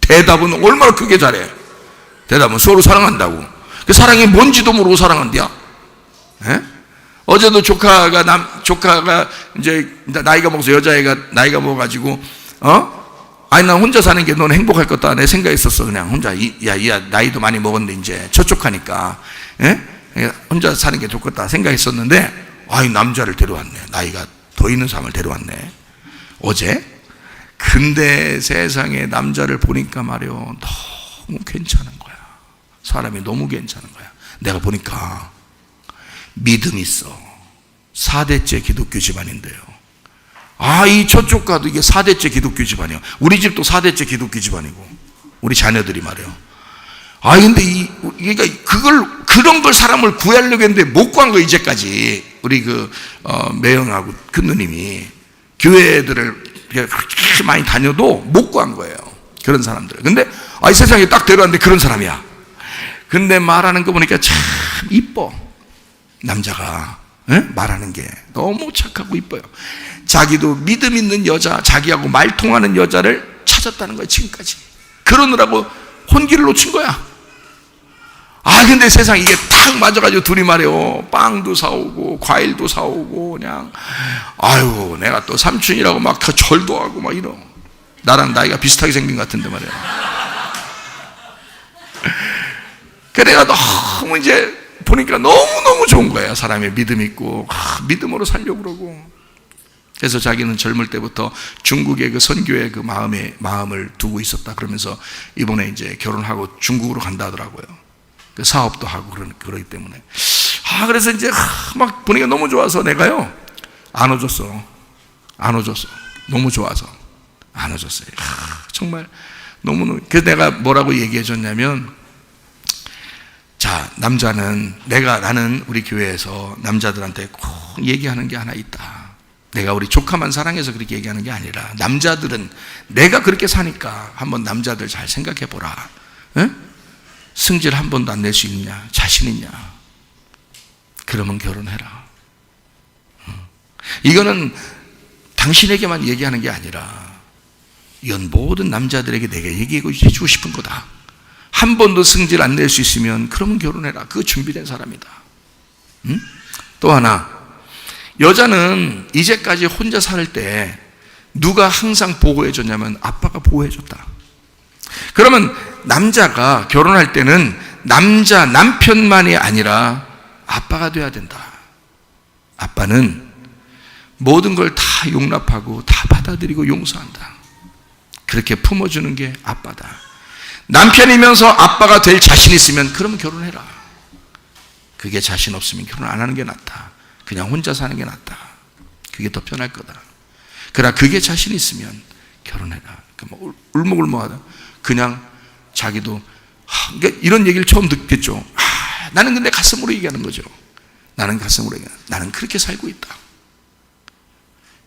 대답은 얼마나 크게 잘해. 대답은 서로 사랑한다고. 그 사랑이 뭔지도 모르고 사랑한대야. 에? 어제도 조카가 이제 나이가 먹어서 여자애가 나이가 먹어가지고 아니 난 혼자 사는 게 넌 행복할 것다 내 생각했었어. 그냥 혼자 야 나이도 많이 먹었는데 이제 저쪽하니까 혼자 사는 게 좋겠다 생각했었는데 아이 남자를 데려왔네. 나이가 더 있는 사람을 데려왔네 어제. 근데 세상에 남자를 보니까 말이요 너무 괜찮은 거야. 사람이 너무 괜찮은 거야. 내가 보니까 믿음 있어. 4대째 기독교 집안인데요. 아, 이 저쪽가도 이게 4대째 기독교 집안이에요. 우리 집도 4대째 기독교 집안이고 우리 자녀들이 말이에요. 아, 근데 그런 걸 사람을 구하려고 했는데 못 구한 거 이제까지. 우리 매형하고 큰 누님이 교회들을 그렇게 많이 다녀도 못 구한 거예요. 그런 사람들. 근데 이 세상에 딱 데려왔는데 그런 사람이야. 근데 말하는 거 보니까 참 이뻐. 남자가 말하는 게 너무 착하고 이뻐요. 자기도 믿음 있는 여자, 자기하고 말 통하는 여자를 찾았다는 거예요. 지금까지 그러느라고 혼기를 놓친 거야. 근데 세상 이게 딱 맞아가지고 둘이 말이요 빵도 사오고 과일도 사오고 그냥 아유 내가 또 삼촌이라고 막 더 절도 하고 막 이러. 나랑 나이가 비슷하게 생긴 것 같은데 말이야. 그래가 너무 이제 보니까 너무너무 좋은 거예요. 사람이 믿음 있고 믿음으로 살려고 그러고. 그래서 자기는 젊을 때부터 중국의 그 선교의 그 마음을 두고 있었다. 그러면서 이번에 이제 결혼하고 중국으로 간다 하더라고요. 그 사업도 하고 그러기 때문에. 그래서 이제 막 분위기가 너무 좋아서 내가요, 안 오줬어. 너무 좋아서. 안 오줬어요. 정말 너무너무. 그래서 내가 뭐라고 얘기해 줬냐면, 자, 나는 우리 교회에서 남자들한테 꼭 얘기하는 게 하나 있다. 내가 우리 조카만 사랑해서 그렇게 얘기하는 게 아니라, 남자들은 내가 그렇게 사니까 한번 남자들 잘 생각해 보라. 승질 한 번도 안 낼 수 있냐? 자신 있냐? 그러면 결혼해라. 이거는 당신에게만 얘기하는 게 아니라 이건 모든 남자들에게 내가 얘기해 주고 싶은 거다. 한 번도 승질 안 낼 수 있으면 그러면 결혼해라. 그거 준비된 사람이다. 또 하나, 여자는 이제까지 혼자 살 때 누가 항상 보호해 줬냐면 아빠가 보호해 줬다. 그러면 남자가 결혼할 때는 남편만이 아니라 아빠가 돼야 된다. 아빠는 모든 걸 다 용납하고 다 받아들이고 용서한다. 그렇게 품어주는 게 아빠다. 남편이면서 아빠가 될 자신 있으면 그러면 결혼해라. 그게 자신 없으면 결혼 안 하는 게 낫다. 그냥 혼자 사는 게 낫다. 그게 더 편할 거다. 그러나 그게 자신 있으면 결혼해라. 울먹울먹하다. 그냥 자기도 그러니까 이런 얘기를 처음 듣겠죠. 나는 근데 가슴으로 얘기하는 거죠. 나는 가슴으로 얘기하는, 나는 그렇게 살고 있다.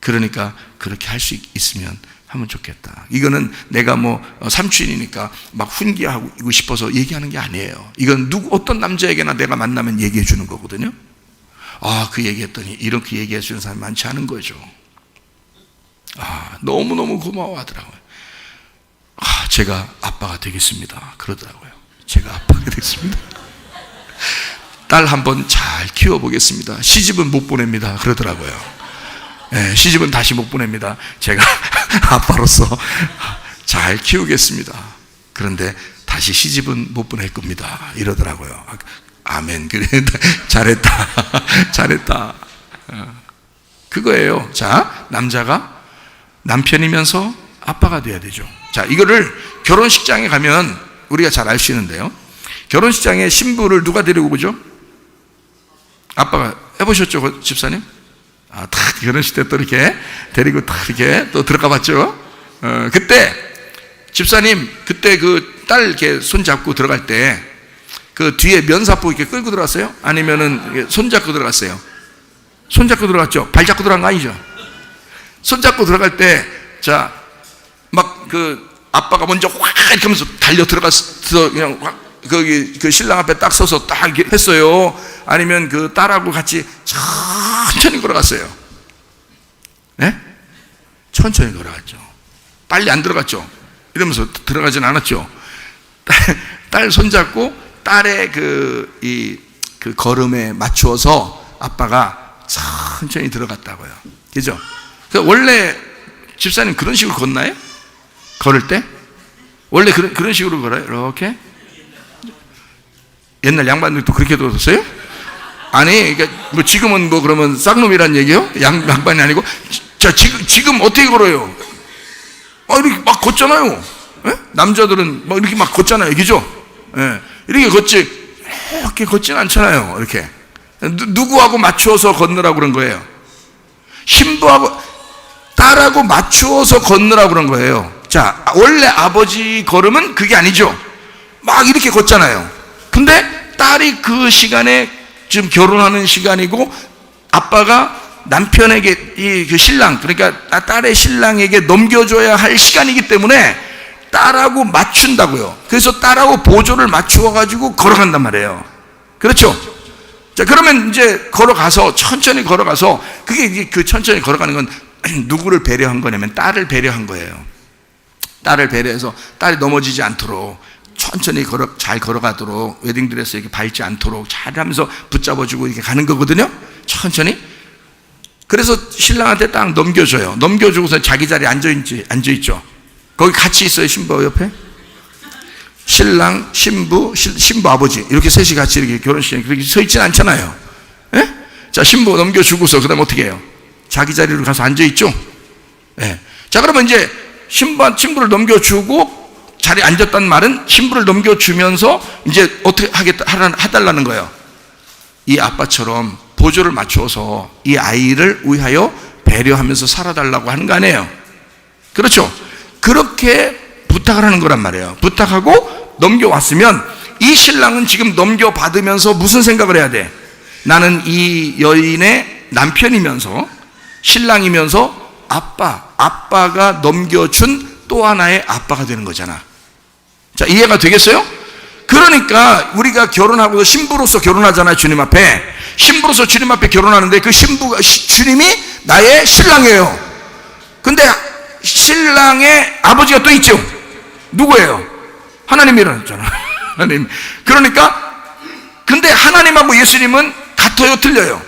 그러니까 그렇게 할 수 있으면 하면 좋겠다. 이거는 내가 삼촌이니까 막 훈계하고 싶어서 얘기하는 게 아니에요. 이건 어떤 남자에게나 내가 만나면 얘기해 주는 거거든요. 그 얘기했더니 이렇게 얘기해 주는 사람이 많지 않은 거죠. 너무너무 고마워하더라고요. 제가 아빠가 되겠습니다. 그러더라고요. 제가 아빠가 되겠습니다. 딸 한번 잘 키워보겠습니다. 시집은 못 보냅니다. 그러더라고요. 시집은 다시 못 보냅니다. 제가 아빠로서 잘 키우겠습니다. 그런데 다시 시집은 못 보낼 겁니다. 이러더라고요. 아멘. 그래, 잘했다. 그거예요. 자, 남자가 남편이면서 아빠가 돼야 되죠. 자, 이거를 결혼식장에 가면 우리가 잘 알 수 있는데요. 결혼식장에 신부를 누가 데리고 오죠? 아빠가. 해보셨죠, 집사님? 딱 결혼식 때 또 이렇게 데리고 딱 이렇게 또 들어가 봤죠? 그때 집사님, 그때 그 딸 이렇게 손잡고 들어갈 때 그 뒤에 면사포 이렇게 끌고 들어갔어요? 아니면은 손잡고 들어갔어요? 손잡고 들어갔죠? 발 잡고 들어간 거 아니죠? 손잡고 들어갈 때, 자, 막 그 아빠가 먼저 확 이렇게 하면서 달려 들어가서 그냥 확 거기 그 신랑 앞에 딱 서서 딱 이렇게 했어요? 아니면 그 딸하고 같이 천천히 걸어갔어요? 네? 천천히 걸어갔죠. 빨리 안 들어갔죠. 이러면서 들어가진 않았죠. 딸 손잡고 딸의 그 걸음에 맞추어서 아빠가 천천히 들어갔다고요. 그죠? 원래 집사님 그런 식으로 걷나요? 걸을 때? 원래 그런 식으로 걸어요? 이렇게? 옛날 양반들도 그렇게 걸었어요? 아니, 그러니까 지금은 그러면 쌍놈이란 얘기요? 양반이 아니고. 자, 지금 어떻게 걸어요? 이렇게 막 걷잖아요. 예? 남자들은 막 이렇게 막 걷잖아요. 그죠? 예. 이렇게 걷지, 이렇게 걷진 않잖아요. 이렇게. 누구하고 맞추어서 걷느라고 그런 거예요? 신부하고, 딸하고 맞추어서 걷느라고 그런 거예요. 자, 원래 아버지 걸음은 그게 아니죠. 막 이렇게 걷잖아요. 근데 딸이 그 시간에 지금 결혼하는 시간이고, 아빠가 남편에게 그 신랑, 그러니까 딸의 신랑에게 넘겨줘야 할 시간이기 때문에 딸하고 맞춘다고요. 그래서 딸하고 보조를 맞추어 가지고 걸어간단 말이에요. 그렇죠? 자, 그러면 이제 걸어가서 천천히 걸어가서, 그게 이제 그 천천히 걸어가는 건 누구를 배려한 거냐면 딸을 배려한 거예요. 딸을 배려해서 딸이 넘어지지 않도록 천천히 잘 걸어가도록, 웨딩드레스 이렇게 밟지 않도록 잘 하면서 붙잡아주고 이렇게 가는 거거든요. 천천히. 그래서 신랑한테 딱 넘겨줘요. 넘겨주고서 자기 자리에 앉아있죠. 거기 같이 있어요. 신부 옆에. 신랑, 신부 아버지. 이렇게 셋이 같이 이렇게 결혼식에 그렇게 서 있진 않잖아요. 예? 자, 신부 넘겨주고서 그 다음에 어떻게 해요? 자기 자리로 가서 앉아있죠. 예. 자, 그러면 이제 신부를 넘겨주고 자리에 앉았단 말은 신부를 넘겨주면서 이제 어떻게 해달라는 거예요. 이 아빠처럼 보조를 맞춰서 이 아이를 위하여 배려하면서 살아달라고 하는 거 아니에요. 그렇죠? 그렇게 부탁을 하는 거란 말이에요. 부탁하고 넘겨왔으면 이 신랑은 지금 넘겨받으면서 무슨 생각을 해야 돼? 나는 이 여인의 남편이면서 신랑이면서 아빠가 넘겨준 또 하나의 아빠가 되는 거잖아. 자, 이해가 되겠어요? 그러니까 우리가 결혼하고도 신부로서 결혼하잖아요. 주님 앞에. 신부로서 주님 앞에 결혼하는데 그 신부가 주님이 나의 신랑이에요. 근데 신랑의 아버지가 또 있죠. 누구예요? 하나님이라잖아. 하나님. 그러니까 근데 하나님하고 예수님은 같아요, 틀려요?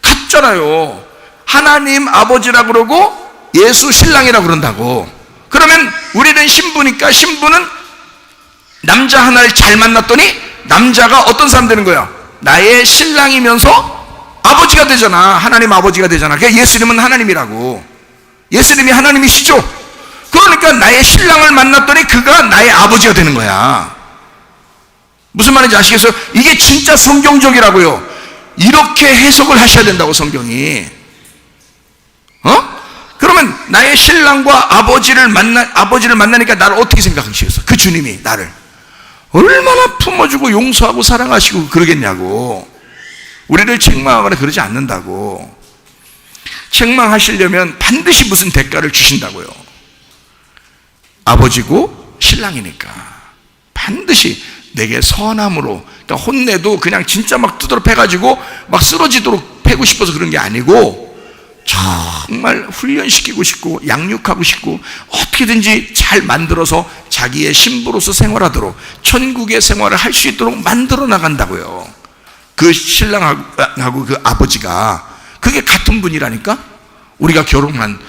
같잖아요. 하나님 아버지라 그러고 예수 신랑이라 그런다고. 그러면 우리는 신부니까 신부는 남자 하나를 잘 만났더니 남자가 어떤 사람 되는 거야? 나의 신랑이면서 아버지가 되잖아. 하나님 아버지가 되잖아. 그러니까 예수님은 하나님이라고. 예수님이 하나님이시죠. 그러니까 나의 신랑을 만났더니 그가 나의 아버지가 되는 거야. 무슨 말인지 아시겠어요? 이게 진짜 성경적이라고요. 이렇게 해석을 하셔야 된다고, 성경이. 그러면 나의 신랑과 아버지를 만나니까 나를 어떻게 생각하시겠어? 그 주님이 나를 얼마나 품어주고 용서하고 사랑하시고 그러겠냐고. 우리를 책망하거나 그러지 않는다고. 책망하시려면 반드시 무슨 대가를 주신다고요. 아버지고 신랑이니까 반드시 내게 선함으로. 그러니까 혼내도 그냥 진짜 막 두드러 패가지고 막 쓰러지도록 패고 싶어서 그런 게 아니고 정말 훈련시키고 싶고 양육하고 싶고 어떻게든지 잘 만들어서 자기의 신부로서 생활하도록 천국의 생활을 할 수 있도록 만들어 나간다고요. 그 신랑하고 그 아버지가 그게 같은 분이라니까. 우리가 결혼한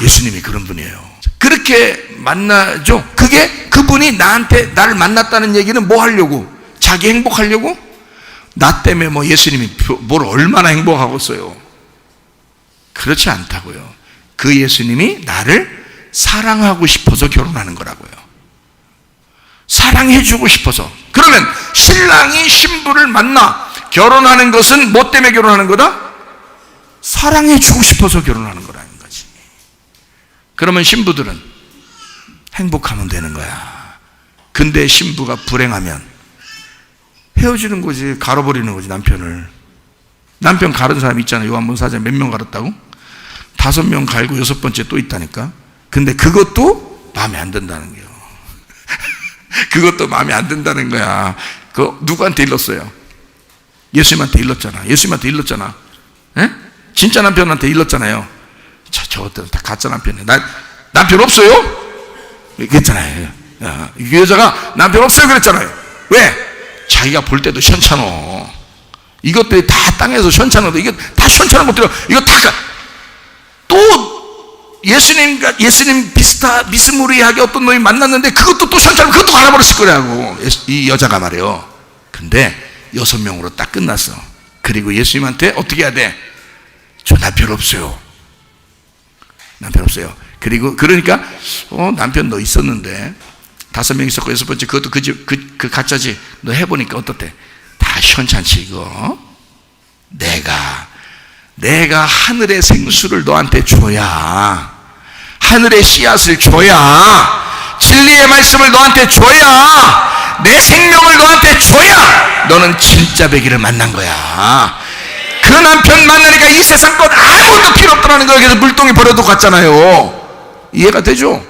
예수님이 그런 분이에요. 그렇게 만나죠. 그분이 나를 만났다는 얘기는 뭐 하려고? 자기 행복하려고? 나 때문에 뭐 예수님이 뭘 얼마나 행복하겠어요. 그렇지 않다고요. 그 예수님이 나를 사랑하고 싶어서 결혼하는 거라고요. 사랑해주고 싶어서. 그러면 신랑이 신부를 만나 결혼하는 것은 뭐 때문에 결혼하는 거다? 사랑해주고 싶어서 결혼하는 거라는 거지. 그러면 신부들은 행복하면 되는 거야. 근데 신부가 불행하면 헤어지는 거지. 갈아버리는 거지, 남편을. 남편 가른 사람 있잖아요. 요한복음 4장 몇 명 갈았다고? 5명 갈고 6번째 또 있다니까. 근데 그것도 마음에 안 든다는 거예요. 그것도 마음에 안 든다는 거야. 그 누구한테 일렀어요? 예수님한테 일렀잖아. 예수님한테 일렀잖아. 에? 진짜 남편한테 일렀잖아요. 저것들은 다 가짜 남편이에요. 남편 없어요? 그랬잖아요. 이 여자가 남편 없어요 그랬잖아요. 왜? 자기가 볼 때도 시원찮어. 이것들이 다 땅에서 시원찮아도 이게 다 시원찮은 것들이야. 이거 다 또 예수님 미스무리하게 어떤 놈이 만났는데 그것도 또 시원찮으면 그것도 갈아버렸을 거라고. 이 여자가 말이에요. 근데 6명으로 딱 끝났어. 그리고 예수님한테 어떻게 해야 돼? 저 남편 없어요. 남편 없어요. 그리고 그러니까 남편 너 있었는데 5명 있었고 6번째 그것도 그 가짜지. 너 해보니까 어떻대? 다 시원찮지 이거. 내가 하늘의 생수를 너한테 줘야, 하늘의 씨앗을 줘야, 진리의 말씀을 너한테 줘야, 내 생명을 너한테 줘야 너는 진짜 배기를 만난 거야. 그 남편 만나니까 이 세상 것 아무것도 필요 없다는 거예요. 그래서 물동이 버려도 갔잖아요. 이해가 되죠?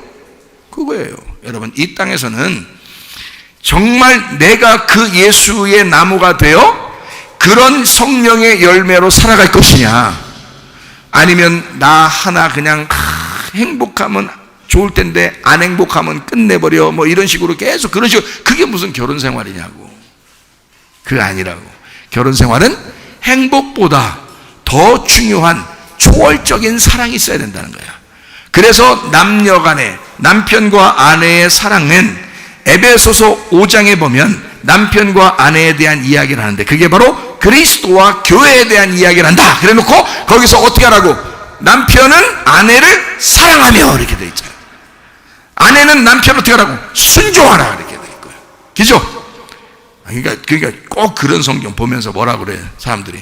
그거예요. 여러분, 이 땅에서는 정말 내가 그 예수의 나무가 되어 그런 성령의 열매로 살아갈 것이냐, 아니면 나 하나 그냥 행복하면 좋을 텐데 안 행복하면 끝내버려 뭐 이런 식으로 계속 그런 식으로. 그게 무슨 결혼 생활이냐고. 그게 아니라고. 결혼 생활은 행복보다 더 중요한 초월적인 사랑이 있어야 된다는 거야. 그래서 남녀 간의, 남편과 아내의 사랑은 에베소서 5장에 보면 남편과 아내에 대한 이야기를 하는데 그게 바로 그리스도와 교회에 대한 이야기를 한다. 그래 놓고 거기서 어떻게 하라고? 남편은 아내를 사랑하며 이렇게 돼 있잖아요. 아내는 남편을 어떻게 하라고? 순종하라 이렇게 돼 있고요. 그죠? 그러니까 꼭 그런 성경 보면서 뭐라 그래 사람들이,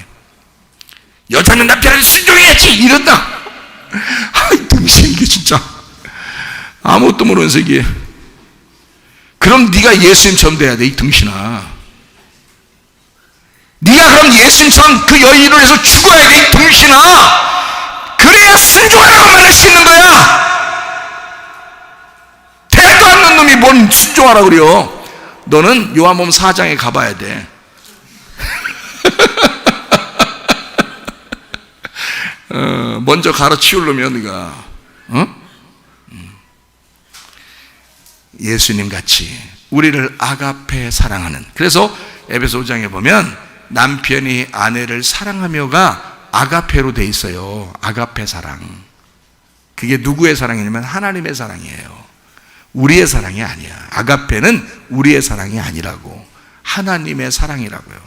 여자는 남편을 순종해야지 이런다. 아이 등신, 이게 진짜 아무것도 모르는 세계에. 그럼 네가 예수님처럼 돼야 돼, 이 등신아. 네가 그럼 예수님처럼 그 여인으로 해서 죽어야 돼, 이 등신아. 그래야 순종하라고 말할 수 있는 거야. 대도 않는 놈이 뭔 순종하라고 그래요. 너는 요한복음 4장에 가봐야 돼. 먼저 가르치우려면 네가 예수님 같이 우리를 아가페 사랑하는. 그래서 에베소 5장에 보면 남편이 아내를 사랑하며가 아가페로 돼 있어요. 아가페 사랑. 그게 누구의 사랑이냐면 하나님의 사랑이에요. 우리의 사랑이 아니야. 아가페는 우리의 사랑이 아니라고, 하나님의 사랑이라고요.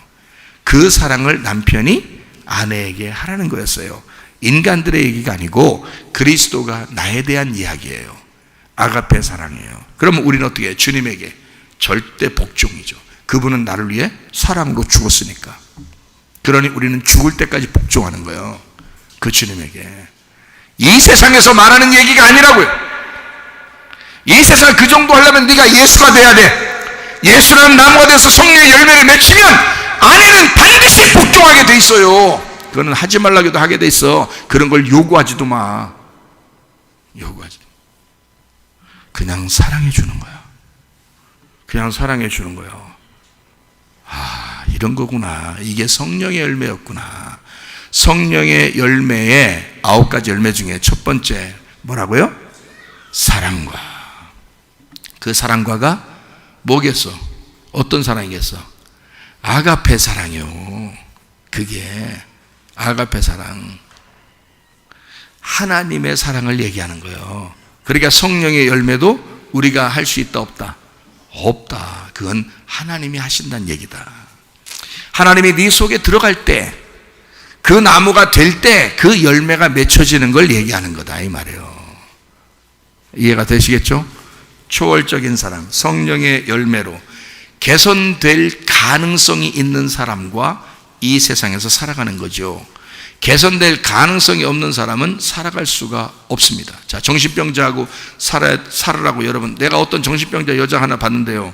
그 사랑을 남편이 아내에게 하라는 거였어요. 인간들의 얘기가 아니고 그리스도가 나에 대한 이야기예요. 아가페 사랑이에요. 그러면 우리는 어떻게 해요? 주님에게 절대 복종이죠. 그분은 나를 위해 사랑으로 죽었으니까. 그러니 우리는 죽을 때까지 복종하는 거예요. 그 주님에게. 이 세상에서 말하는 얘기가 아니라고요. 이 세상 그 정도 하려면 네가 예수가 돼야 돼. 예수라는 나무가 돼서 성령의 열매를 맺히면 아내는 반드시 복종하게 돼 있어요. 그거는 하지 말라고 해도 하게 돼 있어. 그런 걸 요구하지도 마. 요구하지도. 그냥 사랑해 주는 거야. 그냥 사랑해 주는 거예요. 아, 이런 거구나. 이게 성령의 열매였구나. 성령의 열매의 9가지 열매 중에 첫 번째 뭐라고요? 사랑과. 그 사랑과가 뭐겠어? 어떤 사랑이겠어? 아가페 사랑이요. 그게 아가페 사랑. 하나님의 사랑을 얘기하는 거예요. 그러니까 성령의 열매도 우리가 할 수 있다 없다? 없다. 그건 하나님이 하신다는 얘기다. 하나님이 네 속에 들어갈 때, 그 나무가 될 때 그 열매가 맺혀지는 걸 얘기하는 거다 이 말이에요. 이해가 되시겠죠? 초월적인 사랑, 성령의 열매로 개선될 가능성이 있는 사람과 이 세상에서 살아가는 거죠. 개선될 가능성이 없는 사람은 살아갈 수가 없습니다. 자, 정신병자하고 살으라고 여러분, 내가 어떤 정신병자 여자 하나 봤는데요.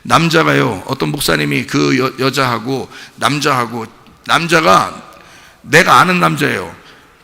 남자가요, 어떤 목사님이 그 여자하고 남자가 내가 아는 남자예요.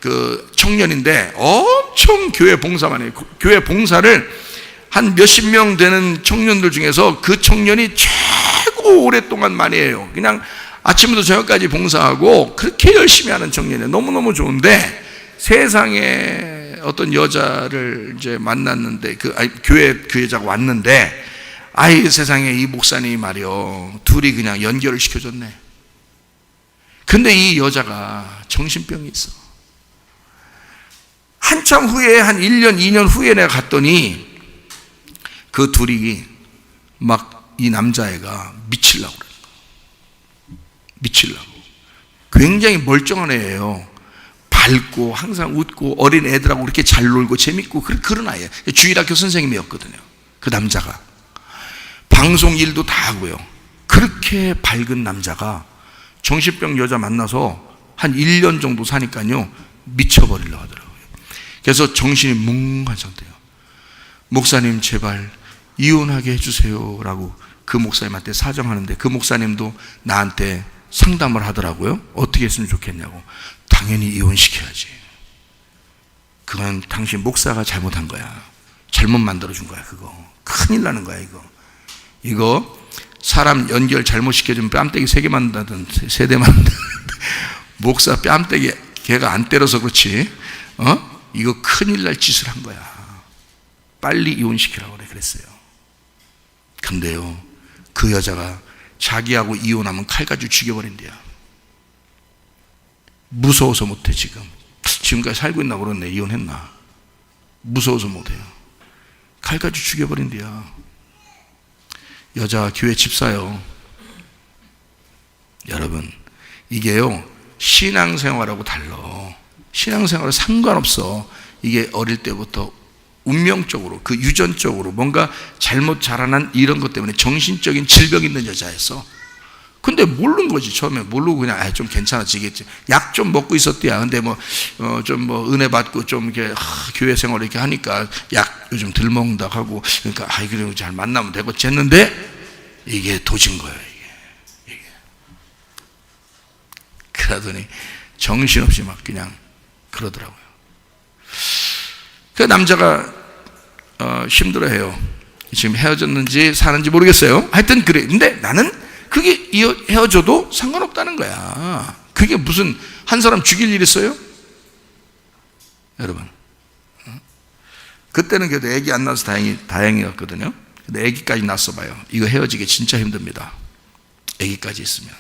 그 청년인데 엄청 교회 봉사만 해요. 교회 봉사를 한 몇십 명 되는 청년들 중에서 그 청년이 최고 오랫동안 많이 해요. 그냥 아침부터 저녁까지 봉사하고 그렇게 열심히 하는 청년이에요. 너무너무 좋은데 세상에 어떤 여자를 이제 만났는데 교회 그 여자가 왔는데, 아이 세상에 이 목사님이 말이요, 둘이 그냥 연결을 시켜줬네. 근데 이 여자가 정신병이 있어. 한참 후에 한 1년 2년 후에 내가 갔더니 그 둘이 막 이 남자애가 미치려고 그래. 미치려고. 굉장히 멀쩡한 애예요. 밝고 항상 웃고 어린 애들하고 그렇게 잘 놀고 재밌고 그런 아이예요. 주일학교 선생님이었거든요. 그 남자가 방송 일도 다 하고요. 그렇게 밝은 남자가 정신병 여자 만나서 한 1년 정도 사니까요 미쳐버리려고 하더라고요. 그래서 정신이 뭉한 상태예요. 목사님 제발 이혼하게 해주세요 라고 그 목사님한테 사정하는데, 그 목사님도 나한테 상담을 하더라고요. 어떻게 했으면 좋겠냐고. 당연히 이혼시켜야지. 그건 당신 목사가 잘못한 거야. 잘못 만들어준 거야. 그거 큰일 나는 거야. 이거 사람 연결 잘못 시켜주면 뺨때기 3개 만든다든 3대 만든다든 목사 뺨때기 걔가 안 때려서 그렇지 이거 큰일 날 짓을 한 거야. 빨리 이혼시키라고 그랬어요. 근데요, 그 여자가 자기하고 이혼하면 칼 가지고 죽여버린대요. 무서워서 못해. 지금까지 살고 있나 그렇네. 이혼했나. 무서워서 못해요. 칼 가지고 죽여버린대요. 여자 교회 집사요. 여러분, 이게요 신앙생활하고 달라. 신앙생활은 상관없어. 이게 어릴 때부터 운명적으로, 그 유전적으로 뭔가 잘못 자라난 이런 것 때문에 정신적인 질병이 있는 여자였어. 근데 모르는 거지. 처음에 모르고 그냥 좀 괜찮아지겠지. 약 좀 먹고 있었대야. 근데 은혜 받고 좀 이렇게 교회 생활 이렇게 하니까 약 요즘 덜 먹는다 하고, 그러니까 그래도 잘 만나면 되겠지 했는데 이게 도진 거예요. 이게. 그러더니 정신없이 막 그냥 그러더라고요. 그 남자가 힘들어해요. 지금 헤어졌는지 사는지 모르겠어요. 하여튼 그래. 근데 나는 그게 헤어져도 상관없다는 거야. 그게 무슨 한 사람 죽일 일 있어요? 여러분, 그때는 그래도 애기 안 낳아서 다행이었거든요. 근데 애기까지 낳았어 봐요. 이거 헤어지기 진짜 힘듭니다. 애기까지 있으면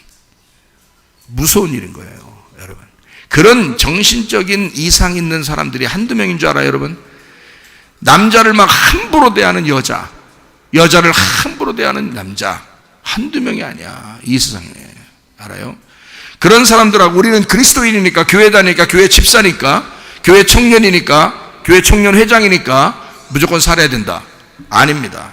무서운 일인 거예요, 여러분. 그런 정신적인 이상 있는 사람들이 한두 명인 줄 알아요, 여러분? 남자를 막 함부로 대하는 여자를 함부로 대하는 남자 한두 명이 아니야, 이 세상에. 알아요? 그런 사람들하고 우리는 그리스도인이니까, 교회 다니니까, 교회 집사니까, 교회 청년이니까, 교회 청년 회장이니까 무조건 살아야 된다. 아닙니다.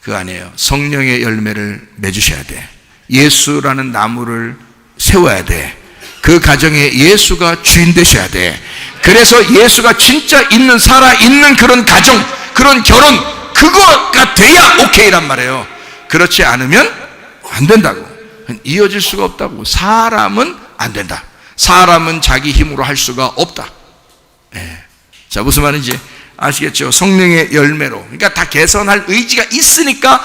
그거 아니에요. 성령의 열매를 맺으셔야 돼. 예수라는 나무를 세워야 돼. 그 가정에 예수가 주인 되셔야 돼. 그래서 예수가 진짜 있는, 살아있는 그런 가정, 그런 결혼, 그거가 돼야 오케이란 말이에요. 그렇지 않으면 안 된다고. 이어질 수가 없다고. 사람은 안 된다. 사람은 자기 힘으로 할 수가 없다. 예. 자, 무슨 말인지 아시겠죠? 성령의 열매로. 그러니까 다 개선할 의지가 있으니까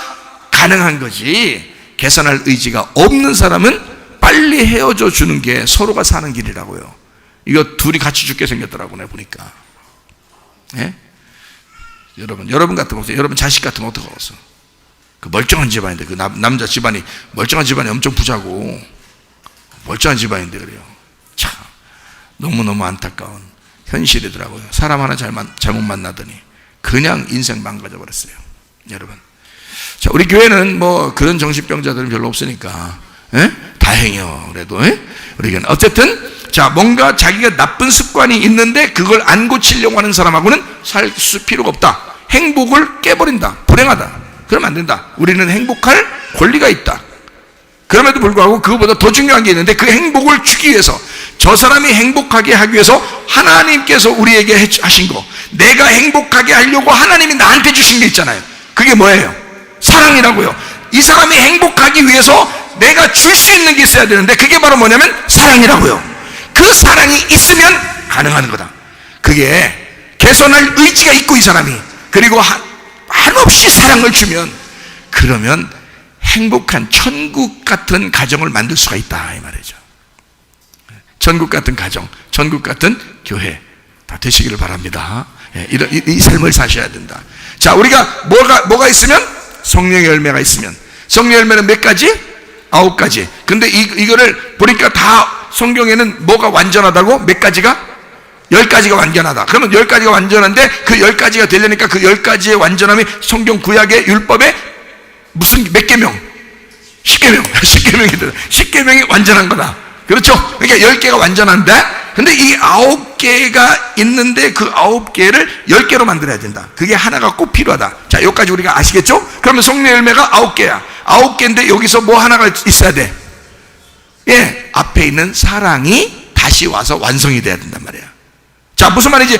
가능한 거지. 개선할 의지가 없는 사람은 빨리 헤어져 주는 게 서로가 사는 길이라고요. 이거 둘이 같이 죽게 생겼더라고, 내가 보니까. 예? 여러분 같으면 어때요? 여러분 자식 같으면 어떡하겠어? 그 멀쩡한 집안인데, 그 남자 집안이, 멀쩡한 집안이 엄청 부자고, 멀쩡한 집안인데 그래요. 참, 너무너무 안타까운 현실이더라고요. 사람 하나 잘못 만나더니 그냥 인생 망가져 버렸어요, 여러분. 자, 우리 교회는 뭐 그런 정신병자들은 별로 없으니까, 예? 다행이요. 그래도, 예? 우리 교회는. 어쨌든, 자, 뭔가 자기가 나쁜 습관이 있는데 그걸 안 고치려고 하는 사람하고는 살 필요가 없다. 행복을 깨버린다. 불행하다. 그러면 안 된다. 우리는 행복할 권리가 있다. 그럼에도 불구하고 그것보다 더 중요한 게 있는데, 그 행복을 주기 위해서, 저 사람이 행복하게 하기 위해서 하나님께서 우리에게 하신 거, 내가 행복하게 하려고 하나님이 나한테 주신 게 있잖아요. 그게 뭐예요? 사랑이라고요. 이 사람이 행복하기 위해서 내가 줄 수 있는 게 있어야 되는데, 그게 바로 뭐냐면 사랑이라고요. 그 사랑이 있으면 가능한 거다. 그게 개선할 의지가 있고, 이 사람이, 그리고 한없이 사랑을 주면, 그러면 행복한 천국 같은 가정을 만들 수가 있다, 이 말이죠. 천국 같은 가정, 천국 같은 교회 다 되시기를 바랍니다. 이 삶을 사셔야 된다. 자, 우리가 뭐가 있으면? 성령의 열매가 있으면. 성령의 열매는 몇 가지? 9가지. 근데 이거를 보니까 다 성경에는 뭐가 완전하다고? 몇 가지가? 10가지가 완전하다. 그러면 10가지가 완전한데, 그 10가지가 되려니까 그 10가지의 완전함이 성경 구약의 율법에 무슨 몇 계명? 10계명. 10계명이 완전한 거다. 그렇죠? 그러니까 10개가 완전한데, 근데 이 9개가 있는데 그 9개를 10개로 만들어야 된다. 그게 하나가 꼭 필요하다. 자, 여기까지 우리가 아시겠죠? 그러면 성령 열매가 9개야. 9개인데 여기서 뭐 하나가 있어야 돼? 예, 앞에 있는 사랑이 다시 와서 완성이 돼야 된단 말이야. 자, 무슨 말인지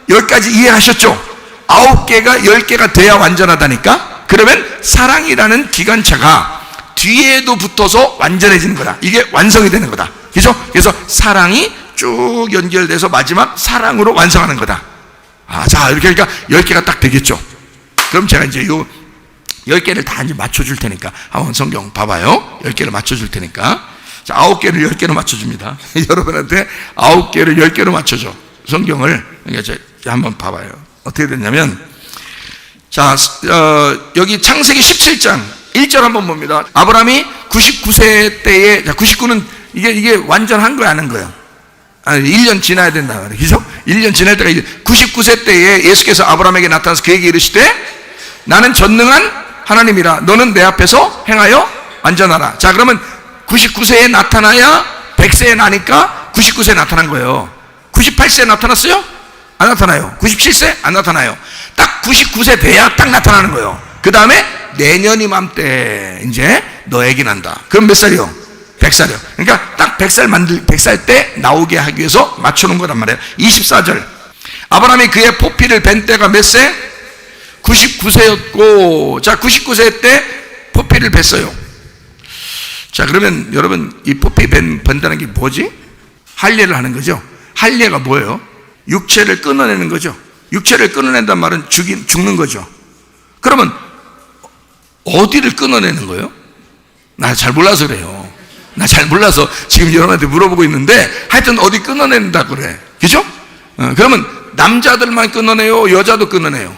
10가지 이해하셨죠? 9개가 10개가 돼야 완전하다니까? 그러면 사랑이라는 기관차가 뒤에도 붙어서 완전해지는 거다. 이게 완성이 되는 거다. 그죠? 그래서 사랑이 쭉 연결돼서 마지막 사랑으로 완성하는 거다. 자, 이렇게 하니까 10개가 딱 되겠죠? 그럼 제가 이제 요 10개를 다 이제 맞춰줄 테니까, 한번 성경 봐봐요. 10개를 맞춰줄 테니까. 자, 9개를 10개로 맞춰줍니다. 여러분한테 9개를 10개로 맞춰줘. 성경을. 그러니까 한번 봐봐요. 어떻게 됐냐면, 자, 여기 창세기 17장 1절 한번 봅니다. 아브라함이 99세 때에, 자, 99는 이게 완전한 거야, 안 한 거야? 1년 지나야 된다. 그죠? 1년 지날 때가 이제 99세 때에 예수께서 아브라함에게 나타나서 그에게 이르시되, 나는 전능한 하나님이라. 너는 내 앞에서 행하여 완전하라. 자, 그러면 99세에 나타나야 100세에 나니까 99세 나타난 거예요. 98세 나타났어요? 안 나타나요. 97세? 안 나타나요. 딱 99세 돼야 딱 나타나는 거예요. 그 다음에 내년 이맘때 이제 너 애기 난다. 그럼 몇 살이요? 100살이요. 그러니까 딱 100살 때 나오게 하기 위해서 맞춰놓은 거란 말이에요. 24절. 아브라함이 그의 포피를 벤 때가 몇 세? 99세였고, 자, 99세 때 포피를 뱄어요. 자, 그러면 여러분, 이 포피 벤다는 게 뭐지? 할례를 하는 거죠. 할례가 뭐예요? 육체를 끊어내는 거죠. 육체를 끊어낸단 말은 죽는 거죠. 그러면 어디를 끊어내는 거예요? 나 잘 몰라서 그래요. 나 잘 몰라서 지금 여러분한테 물어보고 있는데 하여튼 어디 끊어낸다 그래. 그죠? 그러면 남자들만 끊어내요? 여자도 끊어내요?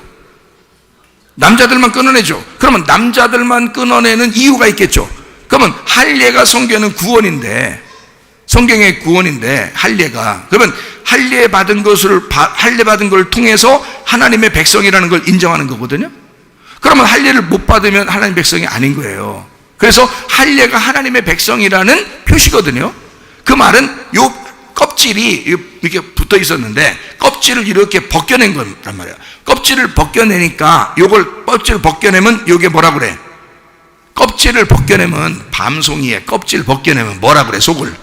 남자들만 끊어내죠. 그러면 남자들만 끊어내는 이유가 있겠죠. 그러면 할례가 성경은 구원인데, 성경의 구원인데 할례가, 그러면 할례 받은 걸 통해서 하나님의 백성이라는 걸 인정하는 거거든요. 그러면 할례를 못 받으면 하나님의 백성이 아닌 거예요. 그래서 할례가 하나님의 백성이라는 표시거든요. 그 말은 요 껍질이 이렇게 붙어 있었는데 껍질을 이렇게 벗겨낸 거란 말이에요. 껍질을 벗겨내니까 껍질을 벗겨내면 요게 뭐라 그래? 껍질을 벗겨내면, 밤송이에 껍질 벗겨내면 뭐라 그래? 속을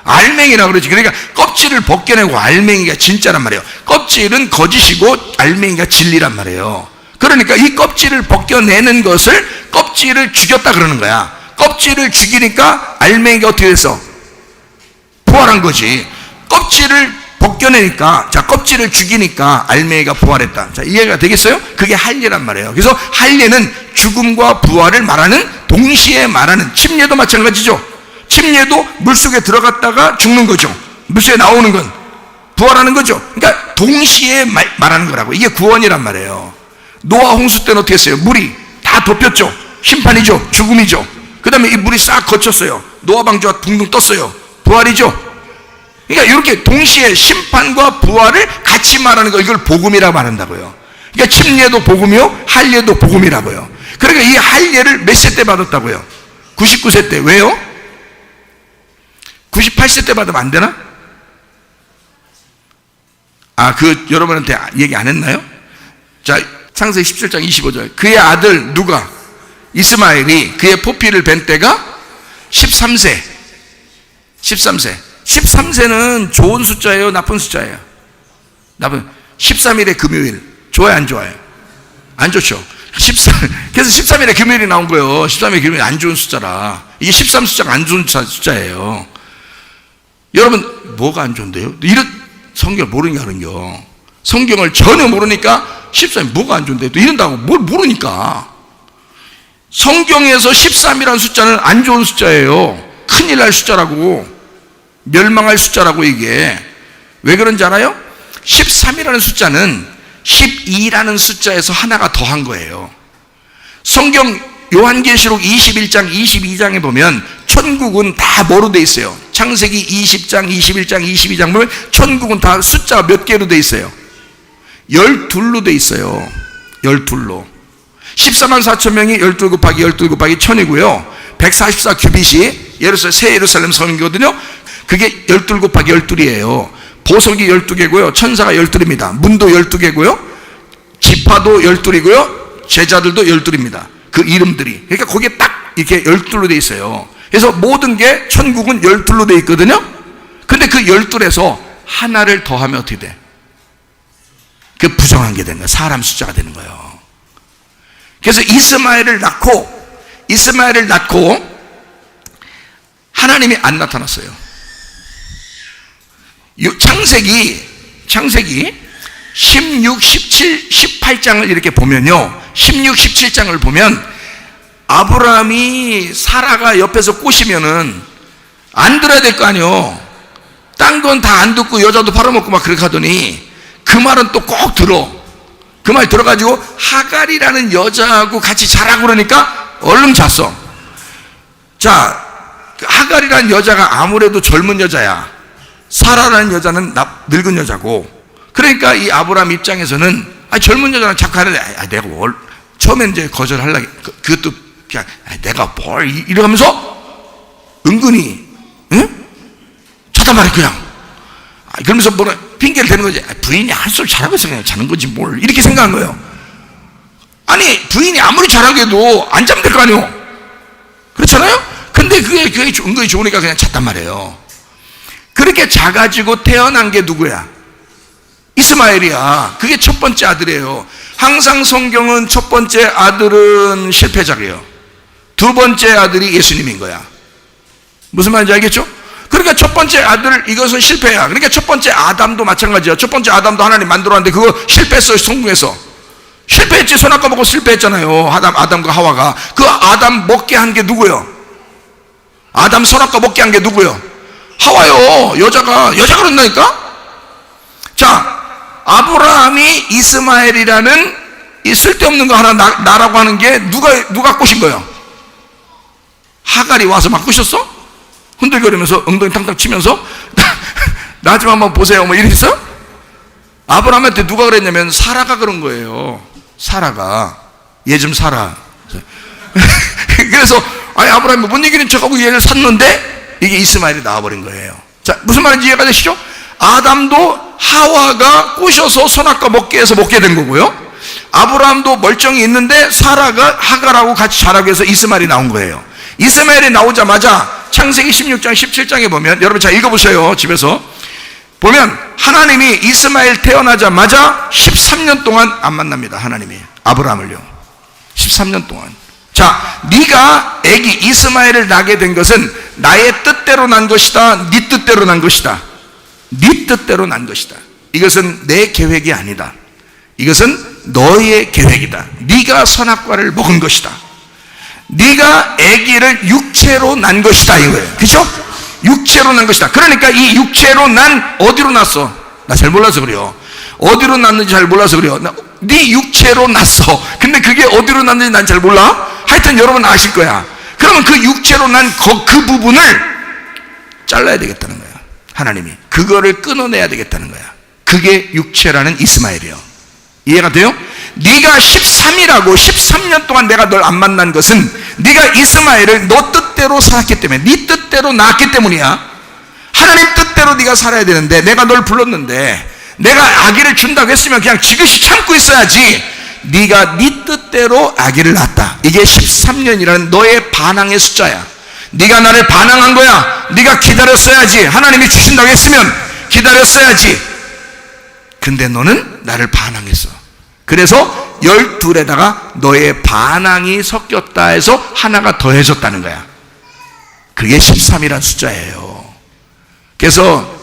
알맹이라고 그러지. 그러니까 껍질을 벗겨내고 알맹이가 진짜란 말이에요. 껍질은 거짓이고 알맹이가 진리란 말이에요. 그러니까 이 껍질을 벗겨내는 것을 껍질을 죽였다 그러는 거야. 껍질을 죽이니까 알맹이가 어떻게 됐어? 부활한 거지. 껍질을 벗겨내니까, 자, 껍질을 죽이니까 알맹이가 부활했다. 자, 이해가 되겠어요? 그게 할례란 말이에요. 그래서 할례는 죽음과 부활을 말하는, 동시에 말하는, 침례도 마찬가지죠. 침례도 물속에 들어갔다가 죽는 거죠. 물속에 나오는 건 부활하는 거죠. 그러니까 동시에 말하는 거라고. 이게 구원이란 말이에요. 노아 홍수 때는 어떻게 했어요? 물이 다 덮였죠. 심판이죠. 죽음이죠. 그 다음에 이 물이 싹 거쳤어요. 노아 방주가 둥둥 떴어요. 부활이죠. 그러니까 이렇게 동시에 심판과 부활을 같이 말하는 거, 이걸 복음이라고 말한다고요. 그러니까 침례도 복음이요, 할례도 복음이라고요. 그러니까 이 할례를 몇 세 때 받았다고요? 99세 때. 왜요? 98세 때 받으면 안 되나? 여러분한테 얘기 안 했나요? 자, 창세기 17장 25절. 그의 아들 누가? 이스마엘이 그의 포피를 벤 때가 13세. 13세는 좋은 숫자예요? 나쁜 숫자예요? 13일의 금요일. 좋아요? 안 좋아요? 안 좋죠. 그래서 13일의 금요일이 나온 거예요. 13일의 금요일이 안 좋은 숫자라. 이게 13 숫자가 안 좋은 숫자예요. 여러분, 뭐가 안 좋은데요? 이런 성경을 모르니까 그런겨. 성경을 전혀 모르니까 13이 뭐가 안 좋은데 또 이런다고. 뭘 모르니까. 성경에서 13이라는 숫자는 안 좋은 숫자예요. 큰일 날 숫자라고. 멸망할 숫자라고. 이게 왜 그런지 알아요? 13이라는 숫자는 12라는 숫자에서 하나가 더한 거예요. 성경 요한계시록 21장 22장에 보면 천국은 다 뭐로 돼 있어요? 창세기 20장 21장 22장 보면 천국은 다 숫자 몇 개로 돼 있어요? 12로 돼 있어요. 12로. 14만 4천 명이 12 곱하기 12 곱하기 1000이고요 144 규빗이 새 예루살렘 성이거든요. 그게 12 곱하기 12이에요 보석이 12개고요 천사가 12입니다 문도 12개고요 지파도 12이고요 제자들도 12입니다 그 이름들이. 그러니까 거기에 딱 이렇게 12로 돼 있어요. 그래서 모든 게 천국은 12로 돼 있거든요. 근데 그 12에서 하나를 더하면 어떻게 돼? 그 부정한 게 되는 거예요. 사람 숫자가 되는 거예요. 그래서 이스마엘을 낳고 하나님이 안 나타났어요. 창세기 16, 17, 18장을 이렇게 보면요 16, 17장을 보면 아브라함이 사라가 옆에서 꼬시면은 안 들어야 될 거 아니에요. 딴 건 다 안 듣고 여자도 팔아먹고 막 그렇게 하더니 그 말은 또 꼭 들어. 그 말 들어가지고 하갈이라는 여자하고 같이 자라고 그러니까 얼른 잤어. 자, 하갈이라는 여자가 아무래도 젊은 여자야. 사라라는 여자는 늙은 여자고. 그러니까 이 아브라함 입장에서는 젊은 여자랑 자꾸 하는데 내가 뭘 처음엔 이제 거절하려고 그것도 그냥 내가 뭘 이러면서 은근히 응? 쳐다봐라 그냥 그러면서 뭐라 핑계를 대는 거지. 부인이 할 소리 잘하고 있어 그냥 자는 거지 뭘, 이렇게 생각한 거예요. 아니 부인이 아무리 잘하게 해도 안 자면 될 거 아니에요. 그렇잖아요. 근데 그게 은근히 좋으니까 그냥 잤단 말이에요. 그렇게 자가지고 태어난 게 누구야? 이스마엘이야. 그게 첫 번째 아들이에요. 항상 성경은 첫 번째 아들은 실패작이에요. 두 번째 아들이 예수님인 거야. 무슨 말인지 알겠죠? 그러니까 첫 번째 아들, 이것은 실패야. 그러니까 첫 번째 아담도 마찬가지야. 첫 번째 아담도 하나님 만들었는데 그거 실패했어요. 성공해서 실패했지. 선악과 먹고 실패했잖아요. 아담과 하와가. 그 아담 먹게 한 게 누구요? 아담 선악과 먹게 한 게 누구요? 하와요. 여자가 그런다니까. 자, 아브라함이 이스마엘이라는 이 쓸데없는 거 하나 나라고 하는 게 누가 꼬신 거예요? 하갈이 와서 막 꼬셨어? 흔들거리면서 엉덩이 탕탕 치면서 나 좀 한번 보세요 뭐 이랬어요? 아브라함한테 누가 그랬냐면 사라가 그런 거예요. 사라가 얘 좀 사라. 그래서 아니 아브라함이 못 이기는 척하고 얘를 샀는데 이게 이스마엘이 나와버린 거예요. 자, 무슨 말인지 이해가 되시죠? 아담도 하와가 꼬셔서 선악과 먹게 해서 먹게 된 거고요, 아브라함도 멀쩡히 있는데 사라가 하갈하고 같이 자라고 해서 이스마엘이 나온 거예요. 이스마엘이 나오자마자 창세기 16장 17장에 보면, 여러분 잘 읽어보세요. 집에서 보면 하나님이 이스마엘 태어나자마자 13년 동안 안 만납니다. 하나님이 아브라함을요. 13년 동안. 자, 네가 애기 이스마엘을 낳게 된 것은 나의 뜻대로 난 것이다, 네 뜻대로 난 것이다. 네 뜻대로 난 것이다. 이것은 내 계획이 아니다. 이것은 너의 계획이다. 네가 선악과를 먹은 것이다. 네가 아기를 육체로 난 것이다 이거예요. 그죠? 육체로 난 것이다. 그러니까 이 육체로 난 어디로 났어? 나 잘 몰라서 그래요. 어디로 났는지 잘 몰라서 그래요. 네 육체로 났어. 근데 그게 어디로 났는지 난 잘 몰라. 하여튼 여러분 아실 거야. 그러면 그 육체로 난 그 부분을 잘라야 되겠다는 거야. 하나님이 그거를 끊어내야 되겠다는 거야. 그게 육체라는 이스마엘이에요. 이해가 돼요? 네가 13이라고 13년 동안 내가 널 안 만난 것은 네가 이스마엘을 너 뜻대로 살았기 때문에, 네 뜻대로 낳았기 때문이야. 하나님 뜻대로 네가 살아야 되는데, 내가 널 불렀는데 내가 아기를 준다고 했으면 그냥 지그시 참고 있어야지. 네가 네 뜻대로 아기를 낳았다. 이게 13년이라는 너의 반항의 숫자야. 네가 나를 반항한 거야. 네가 기다렸어야지. 하나님이 주신다고 했으면 기다렸어야지. 근데 너는 나를 반항했어. 그래서 12에다가 너의 반항이 섞였다 해서 하나가 더해졌다는 거야. 그게 13이란 숫자예요. 그래서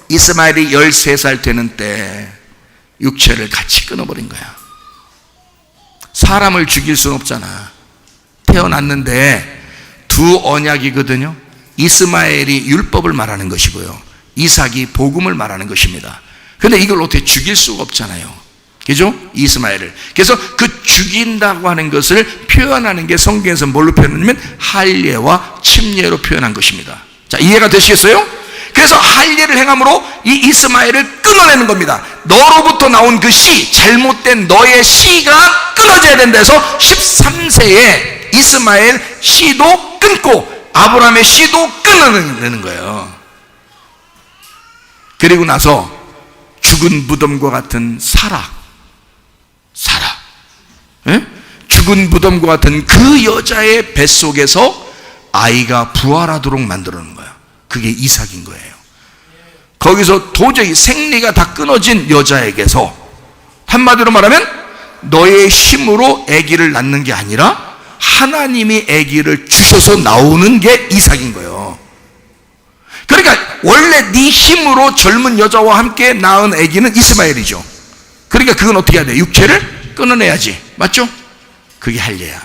이스마엘이 13살 되는 때 육체를 같이 끊어버린 거야. 사람을 죽일 수는 없잖아. 태어났는데 두 언약이거든요. 이스마엘이 율법을 말하는 것이고요, 이삭이 복음을 말하는 것입니다. 근데 이걸 어떻게 죽일 수가 없잖아요. 그죠? 이스마엘을. 그래서 그 죽인다고 하는 것을 표현하는 게 성경에서 뭘로 표현하냐면 할례와 침례로 표현한 것입니다. 자, 이해가 되시겠어요? 그래서 할례를 행함으로 이 이스마엘을 끊어내는 겁니다. 너로부터 나온 그 씨, 잘못된 너의 씨가 끊어져야 된다 해서 13세에 이스마엘 씨도 끊고 아브라함의 씨도 끊어내는 거예요. 그리고 나서 죽은 무덤과 같은 사라, 예? 죽은 무덤과 같은 그 여자의 뱃속에서 아이가 부활하도록 만들어 놓은 거야. 그게 이삭인 거예요. 거기서 도저히 생리가 다 끊어진 여자에게서, 한마디로 말하면 너의 힘으로 아기를 낳는 게 아니라 하나님이 아기를 주셔서 나오는 게 이삭인 거예요. 그러니까 원래 네 힘으로 젊은 여자와 함께 낳은 아기는 이스마엘이죠. 그러니까 그건 어떻게 해야 돼? 육체를 끊어내야지. 맞죠? 그게 할례야.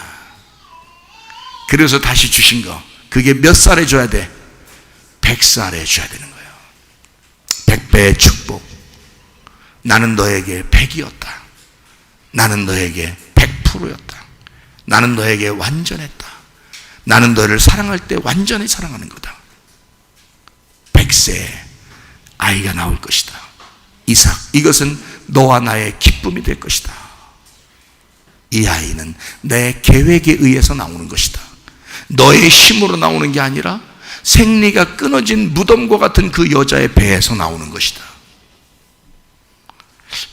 그래서 다시 주신 거, 그게 몇 살에 줘야 돼? 100살에 줘야 되는 거예요. 100배의 축복. 나는 너에게 100이었다. 나는 너에게 100%였다. 나는 너에게 완전했다. 나는 너를 사랑할 때 완전히 사랑하는 거다. 100세에 아이가 나올 것이다. 이삭, 이것은 너와 나의 기쁨이 될 것이다. 이 아이는 내 계획에 의해서 나오는 것이다. 너의 힘으로 나오는 게 아니라 생리가 끊어진 무덤과 같은 그 여자의 배에서 나오는 것이다.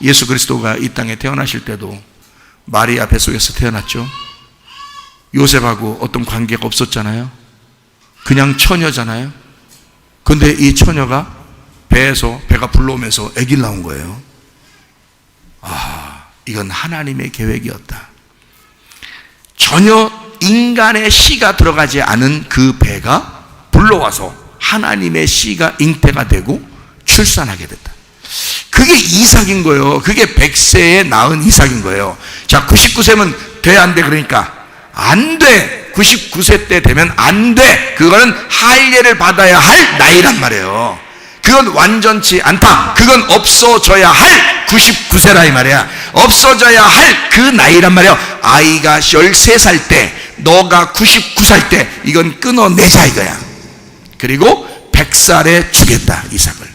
예수 그리스도가 이 땅에 태어나실 때도 마리아 뱃속에서 태어났죠. 요셉하고 어떤 관계가 없었잖아요. 그냥 처녀잖아요. 근데 이 처녀가 배에서, 배가 불러오면서 아기를 낳은 거예요. 아, 이건 하나님의 계획이었다. 전혀 인간의 씨가 들어가지 않은 그 배가 불러와서 하나님의 씨가 잉태가 되고 출산하게 됐다. 그게 이삭인 거예요. 그게 100세에 낳은 이삭인 거예요. 자, 99세면 돼, 안 돼? 그러니까 안 돼. 99세 때 되면 안 돼. 그거는 할례를 받아야 할 나이란 말이에요. 그건 완전치 않다. 그건 없어져야 할 99세라 이 말이야. 없어져야 할 그 나이란 말이야. 아이가 13살 때, 너가 99살 때, 이건 끊어내자 이거야. 그리고 100살에 주겠다, 이삭을.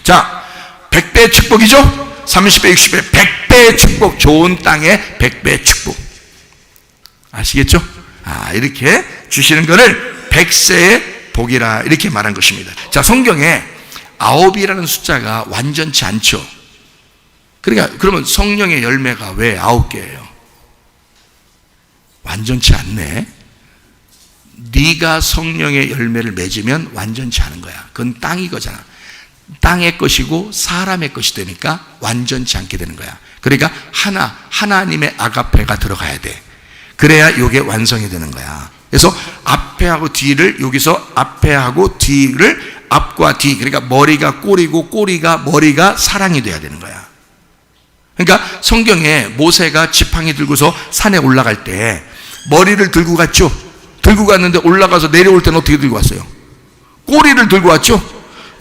자, 100배의 축복이죠? 30배, 60배, 100배의 축복. 좋은 땅에 100배의 축복. 아시겠죠? 아, 이렇게 주시는 것을 100세의 복이라 이렇게 말한 것입니다. 자, 성경에 9이라는 숫자가 완전치 않죠. 그러니까 그러면 성령의 열매가 왜 9개예요? 완전치 않네. 네가 성령의 열매를 맺으면 완전치 않은 거야. 그건 땅이 거잖아. 땅의 것이고 사람의 것이 되니까 완전치 않게 되는 거야. 그러니까 하나님의 아가페가 들어가야 돼. 그래야 이게 완성이 되는 거야. 그래서 앞에하고 뒤를, 여기서 앞에하고 뒤를, 앞과 뒤, 그러니까 머리가 꼬리고 꼬리가 머리가 사랑이 돼야 되는 거야. 그러니까 성경에 모세가 지팡이 들고서 산에 올라갈 때 머리를 들고 갔죠. 들고 갔는데 올라가서 내려올 때는 어떻게 들고 왔어요? 꼬리를 들고 왔죠.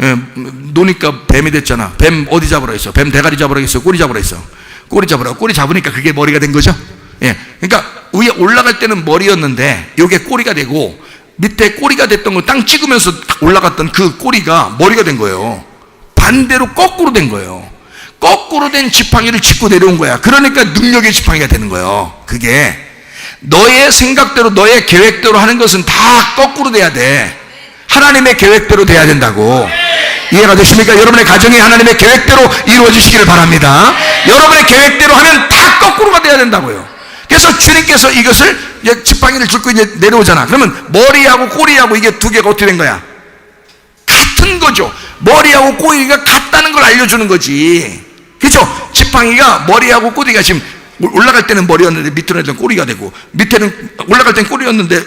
예, 노니까 뱀이 됐잖아. 뱀 어디 잡으라 했어? 뱀 대가리 잡으라 했어? 꼬리 잡으라 했어? 꼬리 잡으라. 꼬리 잡으니까 그게 머리가 된 거죠. 예, 그러니까 위에 올라갈 때는 머리였는데 이게 꼬리가 되고, 밑에 꼬리가 됐던 거 땅 찍으면서 올라갔던 그 꼬리가 머리가 된 거예요. 반대로 거꾸로 된 거예요. 거꾸로 된 지팡이를 짚고 내려온 거야. 그러니까 능력의 지팡이가 되는 거예요. 그게 너의 생각대로, 너의 계획대로 하는 것은 다 거꾸로 돼야 돼. 하나님의 계획대로 돼야 된다고. 이해가 되십니까? 여러분의 가정이 하나님의 계획대로 이루어지시기를 바랍니다. 여러분의 계획대로 하면 다 거꾸로가 돼야 된다고요. 그래서 주님께서 이것을 이제 지팡이를 짚고 이제 내려오잖아. 그러면 머리하고 꼬리하고 이게 두 개가 어떻게 된 거야? 같은 거죠. 머리하고 꼬리가 같다는 걸 알려주는 거지. 그렇죠? 지팡이가 머리하고 꼬리가 지금 올라갈 때는 머리였는데 밑으로 내려올 때는 꼬리가 되고, 밑에는 올라갈 때는 꼬리였는데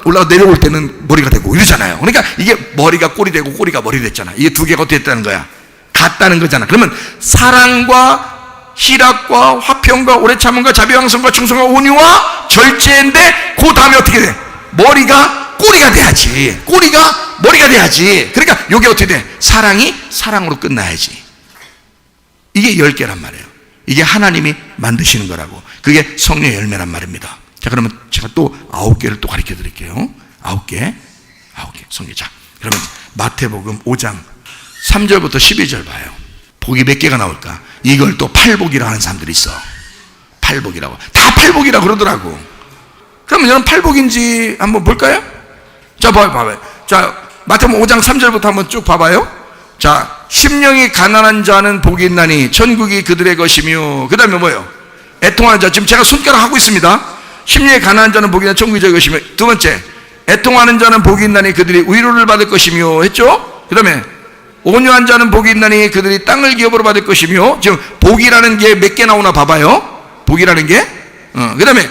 올라가 내려올 때는 머리가 되고 이러잖아요. 그러니까 이게 머리가 꼬리 되고 꼬리가 머리 됐잖아. 이게 두 개가 어떻게 됐다는 거야? 같다는 거잖아. 그러면 사랑과 희락과 화평과 오래 참음과 자비왕성과 충성과 온유와 절제인데 그 다음에 어떻게 돼? 머리가 꼬리가 돼야지. 꼬리가 머리가 돼야지. 그러니까 이게 어떻게 돼? 사랑이 사랑으로 끝나야지. 이게 10개란 말이에요. 이게 하나님이 만드시는 거라고. 그게 성령의 열매란 말입니다. 자, 그러면 제가 또 9개를 또 가르쳐 드릴게요. 9개 성경. 자, 그러면 마태복음 5장 3절부터 12절 봐요. 복이 몇 개가 나올까? 이걸 또 팔복이라 하는 사람들이 있어. 팔복이라고. 다 팔복이라고 그러더라고. 그러면 여러분 팔복인지 한번 볼까요? 자, 봐봐요. 자, 마태복음 5장 3절부터 한번 쭉 봐봐요. 자, 심령이 가난한 자는 복이 있나니 천국이 그들의 것이며, 그 다음에 뭐예요? 애통하는 자. 지금 제가 손가락 하고 있습니다. 심령이 가난한 자는 복이 있나니 천국이 그들의 것이며, 두 번째, 애통하는 자는 복이 있나니 그들이 위로를 받을 것이며 했죠? 그 다음에 온유한 자는 복이 있나니 그들이 땅을 기업으로 받을 것이며. 지금 복이라는 게 몇 개 나오나 봐봐요. 복이라는 게. 그 다음에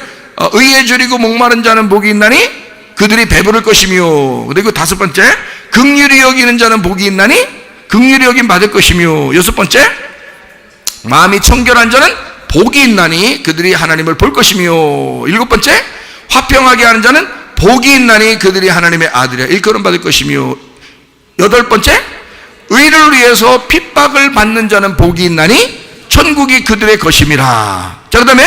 의에 줄이고 목마른 자는 복이 있나니 그들이 배부를 것이며. 그리고 다섯 번째, 긍휼히 여기는 자는 복이 있나니 긍휼히 여김 받을 것이며. 여섯 번째, 마음이 청결한 자는 복이 있나니 그들이 하나님을 볼 것이며. 일곱 번째, 화평하게 하는 자는 복이 있나니 그들이 하나님의 아들이라 일컬음 받을 것이며. 여덟 번째, 의를 위해서 핍박을 받는 자는 복이 있나니 천국이 그들의 것임이라. 자, 그 다음에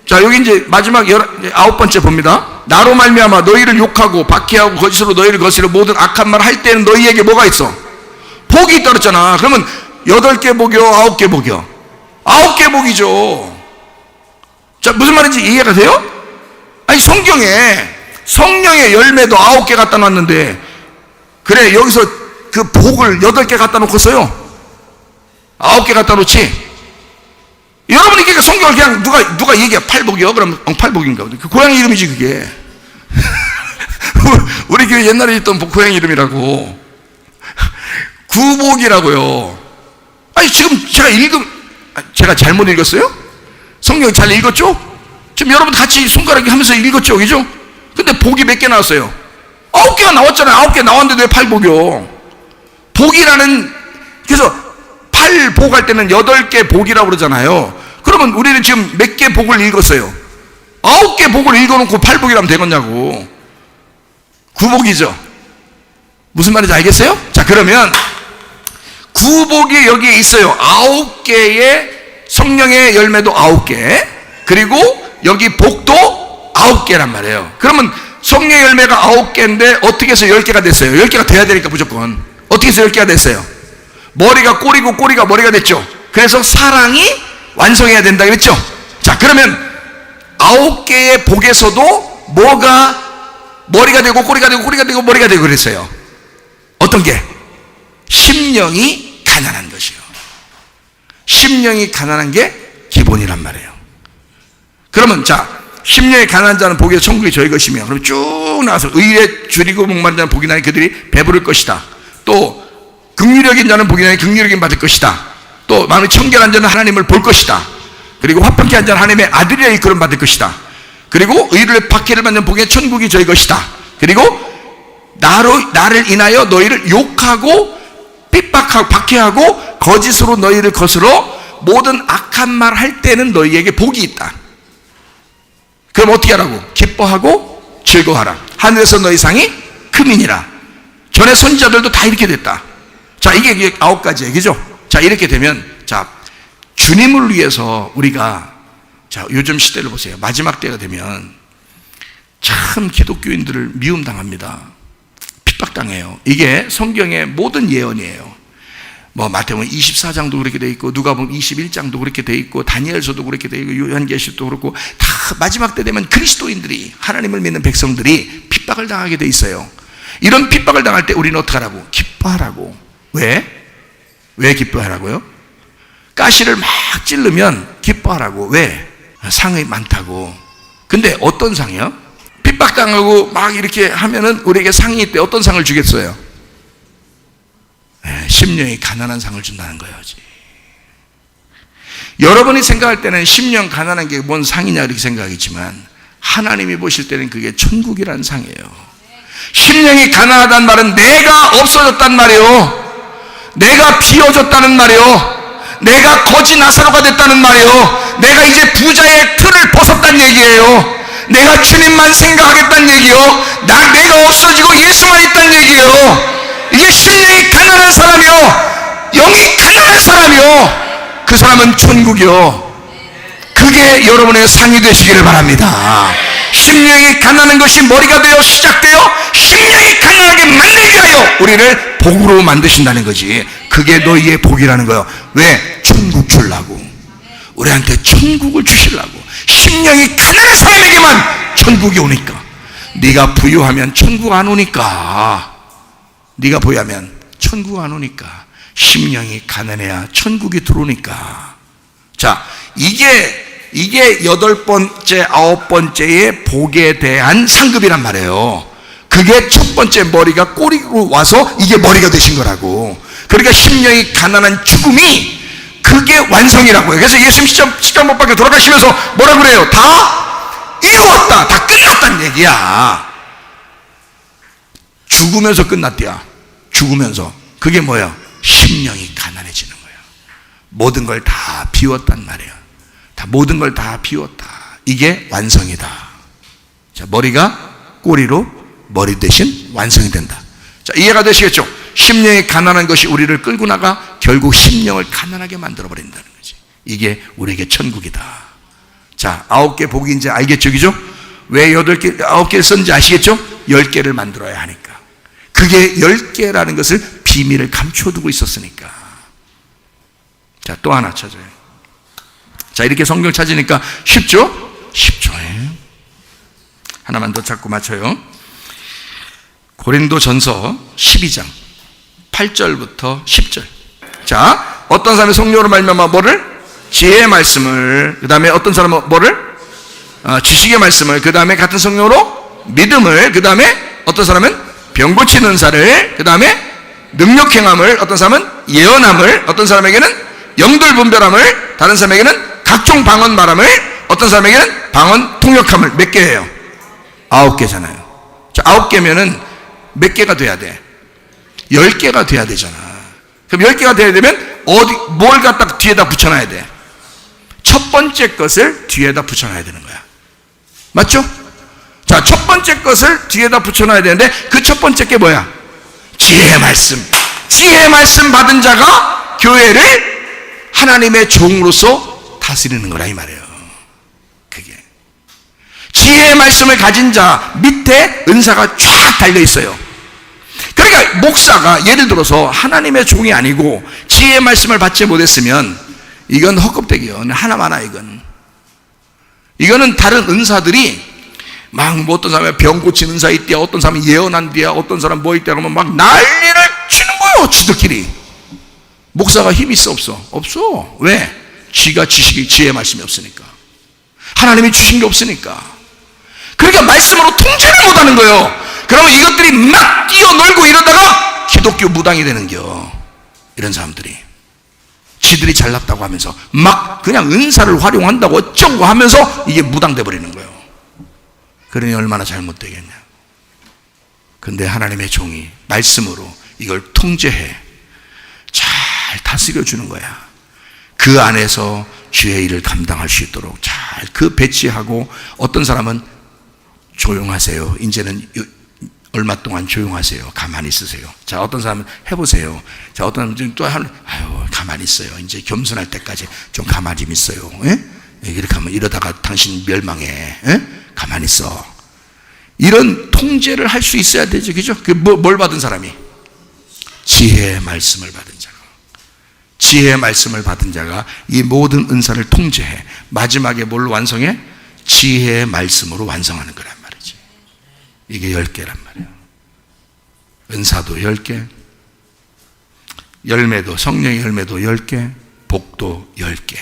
자, 여기 이제 마지막 9번째 봅니다. 나로 말미암아 너희를 욕하고 박해하고 거짓으로 너희를 거스려 모든 악한 말 할 때는 너희에게 뭐가 있어? 복이 있다 그랬잖아. 그러면 8개 복이요? 9개 복이요? 9개 복이죠. 자, 무슨 말인지 이해가 돼요? 아니, 성경에 성령의 열매도 9개 갖다 놨는데 그래, 여기서 그 복을 8개 갖다 놓겠어요? 9개 갖다 놓지? 여러분이 그러니까 성경을 그냥 누가 얘기해. 팔복이요? 그럼 팔복인가? 그 고양이 이름이지, 그게. 우리 교회 옛날에 있던 고양이 이름이라고. 구복이라고요. 아니, 지금 제가 잘못 읽었어요? 성경 잘 읽었죠? 지금 여러분 같이 손가락이 하면서 읽었죠? 그죠? 근데 복이 몇 개 나왔어요? 9개가 나왔잖아요. 9개 나왔는데 왜 팔복이요? 복이라는, 그래서 팔복 할 때는 8개 복이라고 그러잖아요. 그러면 우리는 지금 몇 개 복을 읽었어요? 9개 복을 읽어놓고 팔복이라면 되겠냐고. 구복이죠. 무슨 말인지 알겠어요? 자, 그러면 구복이 여기에 있어요. 9개의 성령의 열매도 9개, 그리고 여기 복도 9개란 말이에요. 그러면 성령의 열매가 9개인데 어떻게 해서 10개가 됐어요? 10개가 돼야 되니까 무조건. 어떻게 해서 10개가 됐어요? 머리가 꼬리고 꼬리가 머리가 됐죠. 그래서 사랑이 완성해야 된다 그랬죠. 자, 그러면 9개의 복에서도 뭐가 머리가 되고 꼬리가 되고 꼬리가 되고 머리가 되고 그랬어요? 어떤 게? 심령이 가난한 것이요. 심령이 가난한 게 기본이란 말이에요. 그러면 자, 심령이 가난한 자는 복에서 천국이 저희 것이며, 그럼 쭉 나와서 의에 줄이고 목마른 자는 복이 나니 그들이 배부를 것이다. 또 긍휼력인 자는 복이 나니 긍휼력인 받을 것이다. 또 마음이 청결한 자는 하나님을 볼 것이다. 그리고 화평케 한 자는 하나님의 아들이라 이끌음 받을 것이다. 그리고 의를 박해를 받는 복의 천국이 저희 것이다. 그리고 나를 인하여 너희를 욕하고 핍박하고 박해하고 거짓으로 너희를 거스러 모든 악한 말 할 때는 너희에게 복이 있다. 그럼 어떻게 하라고? 기뻐하고 즐거워하라. 하늘에서 너희 상이 크민이라. 전에 선지자들도 다 이렇게 됐다. 자, 이게 9가지예요. 그죠? 자, 이렇게 되면, 자, 주님을 위해서 우리가, 자, 요즘 시대를 보세요. 마지막 때가 되면 참 기독교인들을 미움당합니다. 핍박당해요. 이게 성경의 모든 예언이에요. 뭐 마태복음 24장도 그렇게 돼 있고, 누가복음 21장도 그렇게 돼 있고, 다니엘서도 그렇게 돼 있고, 요한계시도 그렇고, 다 마지막 때 되면 그리스도인들이, 하나님을 믿는 백성들이 핍박을 당하게 돼 있어요. 이런 핍박을 당할 때 우리는 어떻게 하라고? 기뻐하라고. 왜 기뻐하라고요? 가시를 막 찌르면 기뻐하라고. 왜? 상이 많다고. 근데 어떤 상이요? 핍박당하고 막 이렇게 하면은 우리에게 상이 있대. 어떤 상을 주겠어요? 심령이 가난한 상을 준다는 거예요. 여러분이 생각할 때는 심령 가난한 게 뭔 상이냐 이렇게 생각하겠지만, 하나님이 보실 때는 그게 천국이라는 상이에요. 심령이 가난하다는 말은 내가 없어졌단 말이에요. 내가 비워졌다는 말이에요. 내가 거지 나사로가 됐다는 말이에요. 내가 이제 부자의 틀을 벗었다는 얘기예요. 내가 주님만 생각하겠다는 얘기요. 내가 없어지고 예수만 있다는 얘기예요. 이게 심령이 가난한 사람이요, 영이 가난한 사람이요, 그 사람은 천국이요. 그게 여러분의 상이 되시기를 바랍니다. 심령이 가난한 것이 머리가 되어 시작되어 심령이 가난하게 만들게 하여 우리를 복으로 만드신다는 거지. 그게 너희의 복이라는 거예요. 왜? 천국 주려고. 우리한테 천국을 주시려고. 심령이 가난한 사람에게만 천국이 오니까. 네가 부유하면 천국 안 오니까. 네가 부유하면 천국 안 오니까. 심령이 가난해야 천국이 들어오니까. 자, 이게 8번째, 9번째의 복에 대한 상급이란 말이에요. 그게 첫 번째 머리가 꼬리로 와서 이게 머리가 되신 거라고. 그러니까 심령이 가난한 죽음이 그게 완성이라고요. 그래서 예수님 십자가 못 박혀 돌아가시면서 뭐라 그래요? 다 이루었다, 다 끝났다는 얘기야. 죽으면서 끝났대야. 죽으면서. 그게 뭐야? 심령이 가난해지는 거야. 모든 걸 다 비웠단 말이야. 모든 걸 다 비웠다. 이게 완성이다. 자, 머리가 꼬리로 머리 대신 완성이 된다. 자, 이해가 되시겠죠? 심령이 가난한 것이 우리를 끌고 나가 결국 심령을 가난하게 만들어버린다는 거지. 이게 우리에게 천국이다. 자, 9개 복이 이제 알겠죠? 그죠? 왜 9개를 썼는지 아시겠죠? 10개를 만들어야 하니까. 그게 10개라는 것을 비밀을 감춰두고 있었으니까. 자, 또 하나 찾아요. 자, 이렇게 성경 찾으니까 쉽죠? 쉽죠. 하나만 더 찾고 맞춰요. 고린도전서 12장 8절부터 10절. 자, 어떤 사람이 성령으로 말미암아 뭐를? 지혜의 말씀을, 그 다음에 어떤 사람은 뭐를? 지식의 말씀을, 그 다음에 같은 성령으로 믿음을, 그 다음에 어떤 사람은 병 고치는 은사를, 그 다음에 능력 행함을, 어떤 사람은 예언함을, 어떤 사람에게는 영들 분별함을, 다른 사람에게는 각종 방언 말함을, 어떤 사람에게는 방언 통역함을. 몇 개예요? 9개잖아요. 자, 9개면은 몇 개가 돼야 돼? 10개가 돼야 되잖아. 그럼 10개가 돼야 되면 뭘 갖다 뒤에다 붙여놔야 돼? 첫 번째 것을 뒤에다 붙여놔야 되는 거야. 맞죠? 자, 첫 번째 것을 뒤에다 붙여놔야 되는데 그 첫 번째 게 뭐야? 지혜의 말씀. 지혜의 말씀 받은 자가 교회를 하나님의 종으로서 다스리는 거라 이 말이에요. 그게 지혜의 말씀을 가진 자 밑에 은사가 쫙 달려 있어요. 그러니까 목사가 예를 들어서 하나님의 종이 아니고 지혜의 말씀을 받지 못했으면 이건 헛껍데기요. 하나마나 이거는 다른 은사들이 막 뭐 어떤 사람이 병 고치는 은사 있대야, 어떤 사람이 예언한대야, 어떤 사람 뭐 있대야 하면 막 난리를 치는 거예요. 지들끼리. 목사가 힘이 있어 없어? 없어. 왜? 지가 지혜의 말씀이 없으니까. 하나님이 주신 게 없으니까. 그러니까 말씀으로 통제를 못하는 거예요. 그러면 이것들이 막 뛰어놀고 이러다가 기독교 무당이 되는겨. 이런 사람들이 지들이 잘났다고 하면서 막 그냥 은사를 활용한다고 어쩌고 하면서 이게 무당돼 버리는 거예요. 그러니 얼마나 잘못되겠냐. 근데 하나님의 종이 말씀으로 이걸 통제해 잘 다스려 주는 거야. 그 안에서 주의 일을 감당할 수 있도록 잘 그 배치하고, 어떤 사람은 조용하세요. 이제는 얼마 동안 조용하세요. 가만히 있으세요. 자, 어떤 사람은 해보세요. 자, 어떤 사람은 또 가만히 있어요. 이제 겸손할 때까지 좀 가만히 좀 있어요. 예? 이렇게 하면 이러다가 당신 멸망해. 예? 가만히 있어. 이런 통제를 할 수 있어야 되죠. 그죠? 뭘 받은 사람이? 지혜의 말씀을 받은 자가. 지혜의 말씀을 받은 자가 이 모든 은사를 통제해. 마지막에 뭘 완성해? 지혜의 말씀으로 완성하는 거란 말이지. 이게 10개란 말이에요. 은사도 10개, 열매도, 성령의 열매도 10개, 복도 10개.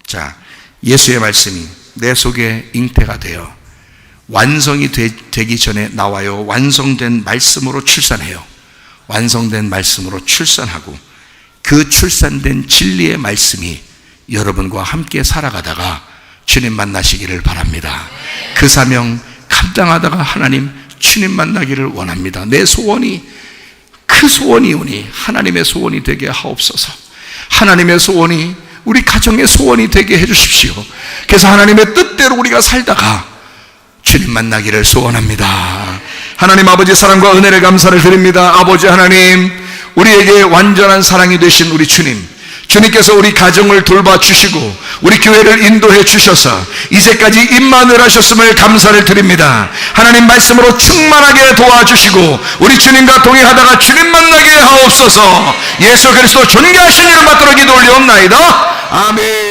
자, 예수의 말씀이 내 속에 잉태가 되어 완성이 되기 전에 나와요. 완성된 말씀으로 출산해요. 완성된 말씀으로 출산하고, 그 출산된 진리의 말씀이 여러분과 함께 살아가다가 주님 만나시기를 바랍니다. 그 사명 감당하다가 하나님 주님 만나기를 원합니다. 내 소원이, 그 소원이 오니 하나님의 소원이 되게 하옵소서. 하나님의 소원이 우리 가정의 소원이 되게 해주십시오. 그래서 하나님의 뜻대로 우리가 살다가 주님 만나기를 소원합니다. 하나님 아버지 사랑과 은혜를 감사를 드립니다. 아버지 하나님, 우리에게 완전한 사랑이 되신 우리 주님께서 우리 가정을 돌봐주시고 우리 교회를 인도해 주셔서 이제까지 임만을 하셨음을 감사를 드립니다. 하나님 말씀으로 충만하게 도와주시고 우리 주님과 동행하다가 주님 만나게 하옵소서. 예수 그리스도 존귀하신 이름 받들어 기도 올리옵나이다. 아멘.